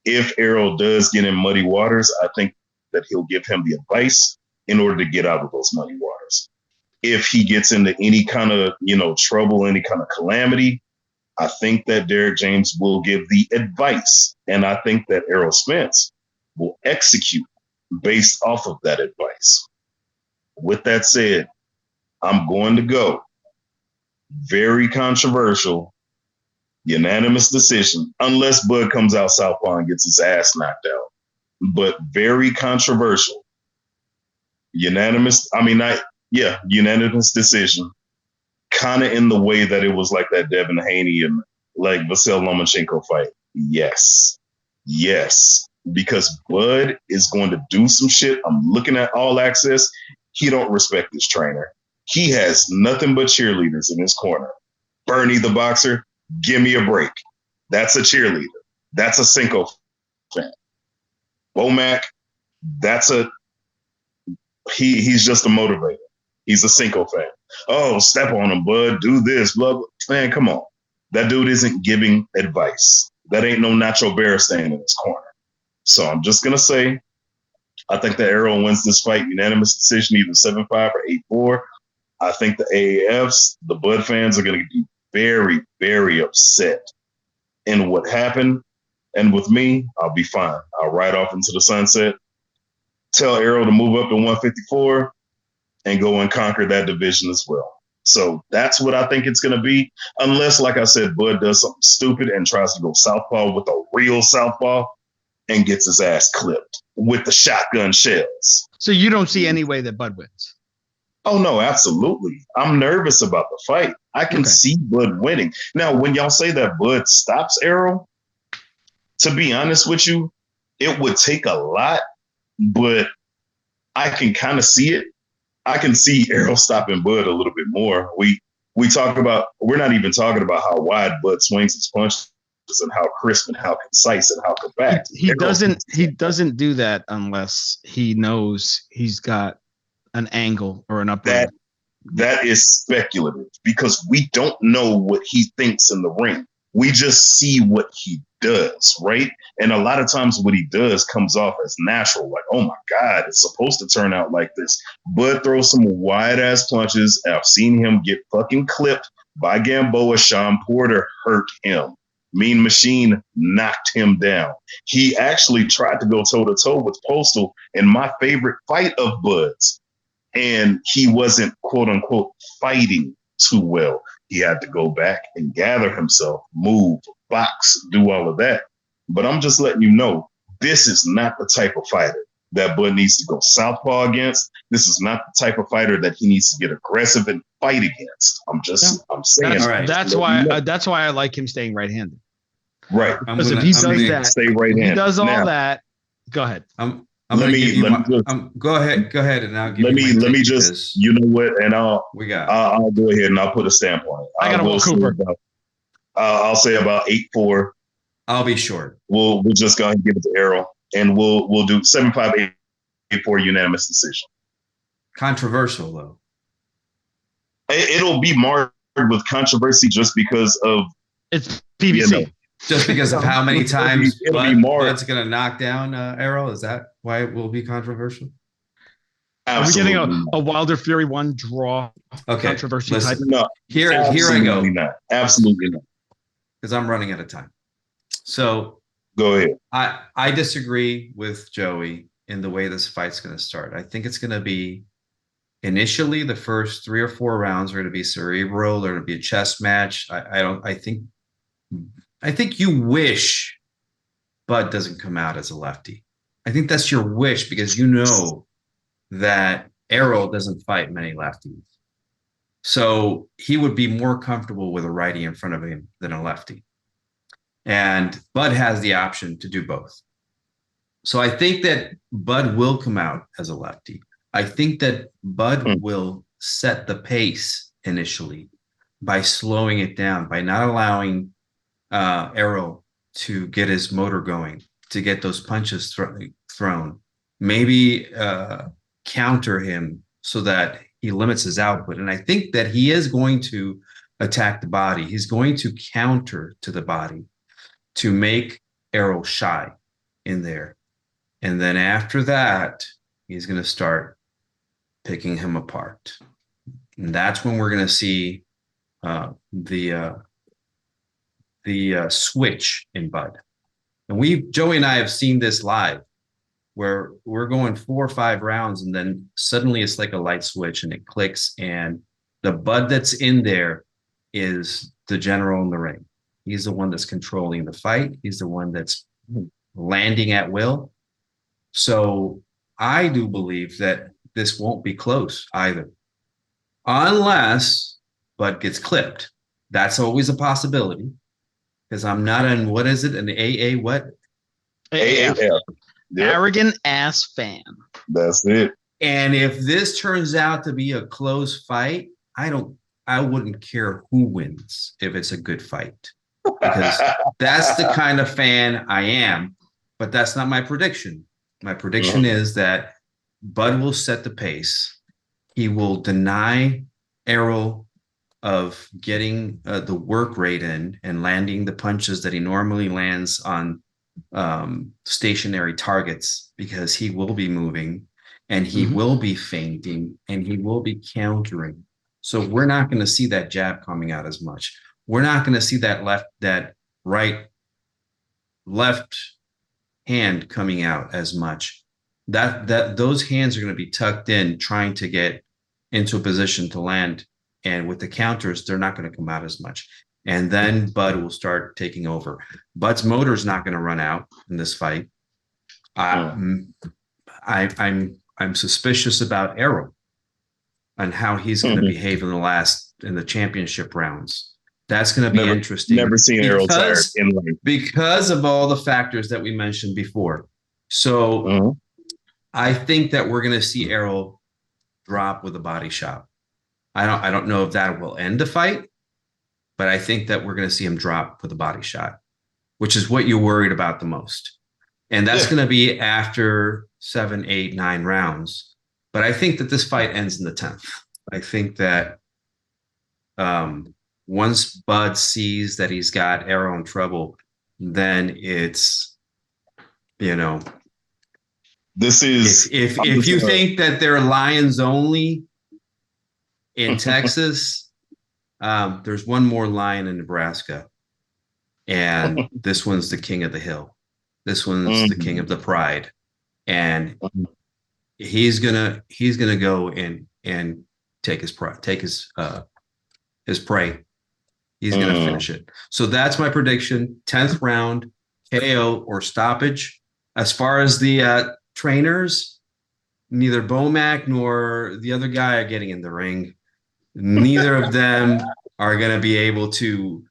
If Errol does get in muddy waters, I think that he'll give him the advice in order to get out of those muddy waters. If he gets into any kind of, you know, trouble, any kind of calamity, I think that Derek James will give the advice. And I think that Errol Spence will execute based off of that advice. With that said, I'm going to go very controversial, unanimous decision, unless Bud comes out southpaw and gets his ass knocked out. But very controversial, unanimous decision, kind of in the way that it was like that Devin Haney and like Vasyl Lomachenko fight. Yes. Because Bud is going to do some shit. I'm looking at All Access. He don't respect his trainer. He has nothing but cheerleaders in his corner. Bernie the boxer, give me a break. That's a cheerleader. That's a Cinco fan. Womack, he's just a motivator. He's a Cinco fan. Oh, step on him, Bud. Do this, blah, blah. Man, come on. That dude isn't giving advice. That ain't no Nacho Beristain in his corner. So I'm just going to say, I think that Errol wins this fight, unanimous decision, either 7-5 or 8-4. I think the AAFs, the Bud fans, are going to be very, very upset in what happened. And with me, I'll be fine. I'll ride off into the sunset, tell Errol to move up to 154 and go and conquer that division as well. So that's what I think it's going to be. Unless, like I said, Bud does something stupid and tries to go southpaw with a real southpaw and gets his ass clipped with the shotgun shells. So you don't see any way that Bud wins? Oh, no, absolutely. I'm nervous about the fight. I can see Bud winning. Now, when y'all say that Bud stops Errol, to be honest with you, it would take a lot, but I can kind of see it. I can see Errol stopping Bud a little bit more. We're not even talking about how wide Bud swings his punches and how crisp and how concise and how compact. He doesn't do that unless he knows he's got an angle or an upper. That is speculative because we don't know what he thinks in the ring. We just see what he does, right? And a lot of times what he does comes off as natural, like, oh my God, it's supposed to turn out like this. Bud throws some wide ass punches. I've seen him get fucking clipped by Gamboa. Sean Porter hurt him. Mean Machine knocked him down. He actually tried to go toe to toe with Postal in my favorite fight of Bud's. And he wasn't, quote unquote, fighting too well. He had to go back and gather himself, move, box, do all of that. But I'm just letting you know, this is not the type of fighter that Bud needs to go southpaw against. This is not the type of fighter that he needs to get aggressive and fight against. I'm saying that's why I like him staying right-handed. Right. Because if he does that, stay right-handed. He does all that. Go ahead. Go ahead, and I'll give let me just, you know what, and I'll go ahead and I'll put a stamp on it. I got a Will Cooper. I'll say about 8-4. I'll be short. We'll just go ahead and give it to Errol, and we'll do 7-5, 8-4 unanimous decision. Controversial though. It'll be marred with controversy just because of it's PBC. Just because of how many times Bud's going to knock down Errol? Is that why it will be controversial? Absolutely. Are we getting a Wilder Fury 1 draw controversy type? No, here I go. Not. Absolutely not. Because I'm running out of time. So go ahead. I disagree with Joey in the way this fight's going to start. I think it's going to be initially the first 3 or 4 rounds are going to be cerebral. They're going to be a chess match. I think you wish Bud doesn't come out as a lefty. I think that's your wish because you know that Errol doesn't fight many lefties. So he would be more comfortable with a righty in front of him than a lefty. And Bud has the option to do both. So I think that Bud will come out as a lefty. I think that Bud will set the pace initially by slowing it down, by not allowing Errol to get his motor going, to get those punches thrown. Maybe counter him so that he limits his output. And I think that he is going to attack the body. He's going to counter to the body to make Errol shy in there. And then after that, he's going to start picking him apart. And that's when we're going to see the switch in Bud. And Joey and I have seen this live, where we're going 4 or 5 rounds, and then suddenly it's like a light switch and it clicks, and the Bud that's in there is the general in the ring. He's the one that's controlling the fight. He's the one that's landing at will. So I do believe that this won't be close either, unless Bud gets clipped. That's always a possibility, because I'm not in, what is it, an AA what? AAF. Yep. Arrogant ass fan. That's it. And if this turns out to be a close fight, I wouldn't care who wins if it's a good fight, because that's the kind of fan I am. But that's not my prediction. My prediction is that Bud will set the pace. He will deny Errol of getting the work rate in and landing the punches that he normally lands on stationary targets, because he will be moving and he will be feinting and he will be countering. So we're not going to see that jab coming out as much. We're not going to see that left hand coming out as much. That those hands are going to be tucked in, trying to get into a position to land. And with the counters, they're not going to come out as much. And then Bud will start taking over. Bud's motor is not going to run out in this fight. I'm suspicious about Errol and how he's going to behave in the championship rounds. That's going to be interesting. Never seen Errol tired in life, because of all the factors that we mentioned before. So I think that we're going to see Errol drop with a body shot. I don't know if that will end the fight, but I think that we're going to see him drop with a body shot, which is what you're worried about the most. And that's going to be after 7, 8, 9 rounds. But I think that this fight ends in the 10th. I think that once Bud sees that he's got Errol in trouble, then it's, this is if you think that they're Lions only in Texas, there's one more lion in Nebraska, and this one's the king of the hill. This one's the king of the pride, and he's gonna go and take his prey. He's gonna finish it. So that's my prediction: 10th round, KO or stoppage. As far as the trainers, neither Bomac nor the other guy are getting in the ring. Neither of them are going to be able to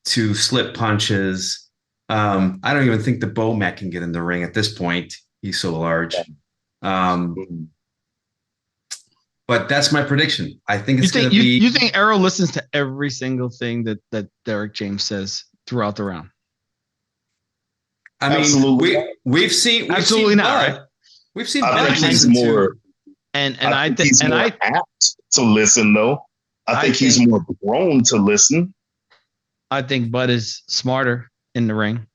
slip punches. I don't even think the Bomac can get in the ring at this point. He's so large. But that's my prediction. I think it's going to be. You think Errol listens to every single thing that Derek James says throughout the round? I mean, we've seen not. Right? We've seen. I think he's more. I think he's more apt to listen, though. I think he's more prone to listen. I think Bud is smarter in the ring,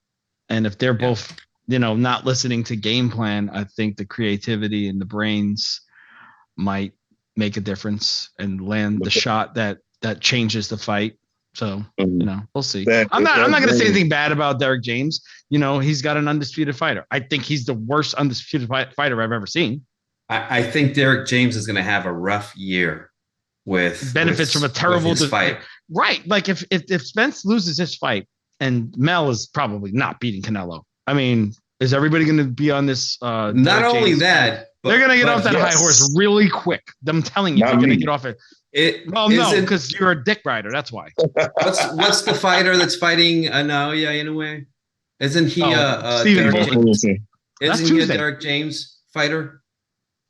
and if they're both, not listening to game plan, I think the creativity and the brains might make a difference and land the shot that changes the fight. So we'll see. I'm not going to say anything bad about Derek James. He's got an undisputed fighter. I think he's the worst undisputed fighter I've ever seen. I think Derek James is going to have a rough year with benefits from a terrible fight. Right. Like if Spence loses his fight, and Mel is probably not beating Canelo. I mean, is everybody going to be on this? Not only that, they're going to get off that high horse really quick. I'm telling you, they're going to get off it. Well, no, because you're a dick rider. That's why. What's the fighter that's fighting Naoya anyway? Isn't he Stephen Derek James? Isn't he a Derek James fighter?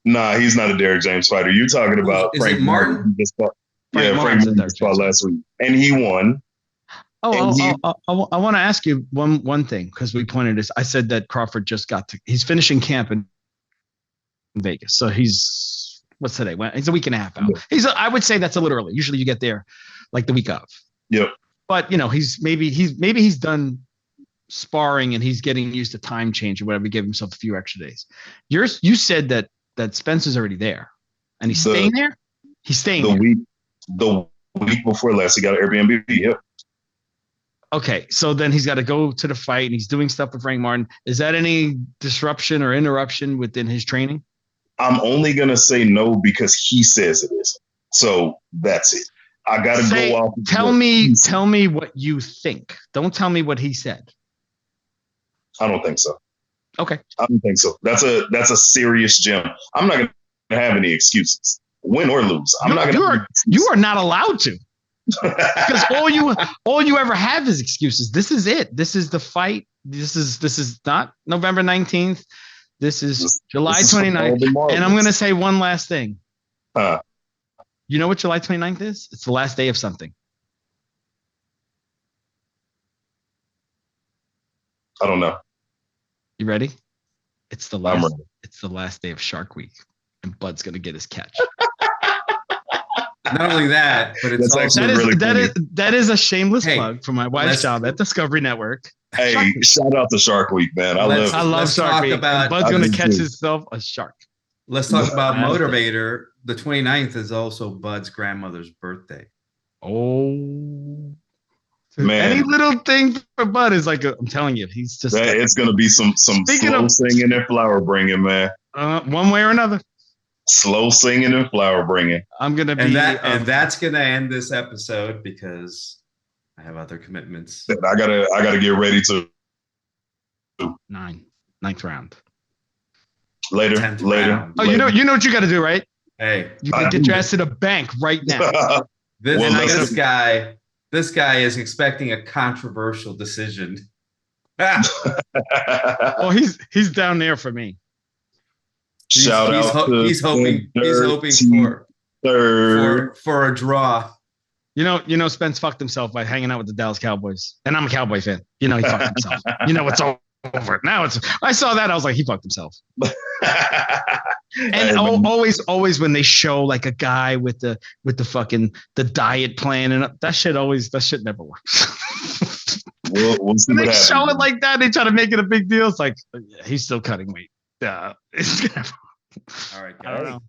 Nah, he's not a Derrick James fighter. You talking about Is it Martin? He just fought. Frank Frank Martin's a Martin just fought last week, and he won. I want to ask you one thing because we pointed this. I said that Crawford he's finishing camp in Vegas, so what's today? He's a week and a half out. I would say that's a little early. Usually you get there like the week of. Yep. But he's done sparring and he's getting used to time change or whatever. He gave himself a few extra days. You said that Spence is already there, and he's staying there. He's staying the week before last. He got an Airbnb. Yep. Okay, so then he's got to go to the fight, and he's doing stuff with Frank Martin. Is that any disruption or interruption within his training? I'm only gonna say no because he says it is. So that's it. I gotta go off. Tell me what you think. Don't tell me what he said. I don't think so. Okay. I don't think so. That's a serious gem. I'm not gonna have any excuses, win or lose. You are not allowed to. Because all you ever have is excuses. This is it. This is the fight. This is not November 19th. This is July 29th. And I'm going to say one last thing. You know what July 29th is? It's the last day of something. I don't know. You ready? It's the last day of Shark Week, and Bud's going to get his catch. Not only that, but it's that is a shameless plug for my wife's job at Discovery Network. Hey, shout out to Shark Week, man. I love Shark Week. Bud's going to catch himself a shark. Let's talk about Motivator. The 29th is also Bud's grandmother's birthday. Oh, man! Any little thing for Bud is I'm telling you, he's just. It's going to be some slow singing and flower bringing, man. One way or another. Slow singing and flower bringing. I'm gonna be, and that's gonna end this episode because I have other commitments. I gotta get ready to ninth round. Later. Round. Oh, you know what you got to do, right? Hey, you can get your ass to the bank right now. This guy is expecting a controversial decision. Oh, he's down there for me. He's hoping for a draw. You know, Spence fucked himself by hanging out with the Dallas Cowboys, and I'm a Cowboy fan. You know, he fucked himself. You know, it's over now. I saw that, I was like, he fucked himself. And always when they show like a guy with the fucking the diet plan and that shit never works. We'll see. When they show it like that, they try to make it a big deal. It's like he's still cutting weight. All right, guys. I don't know.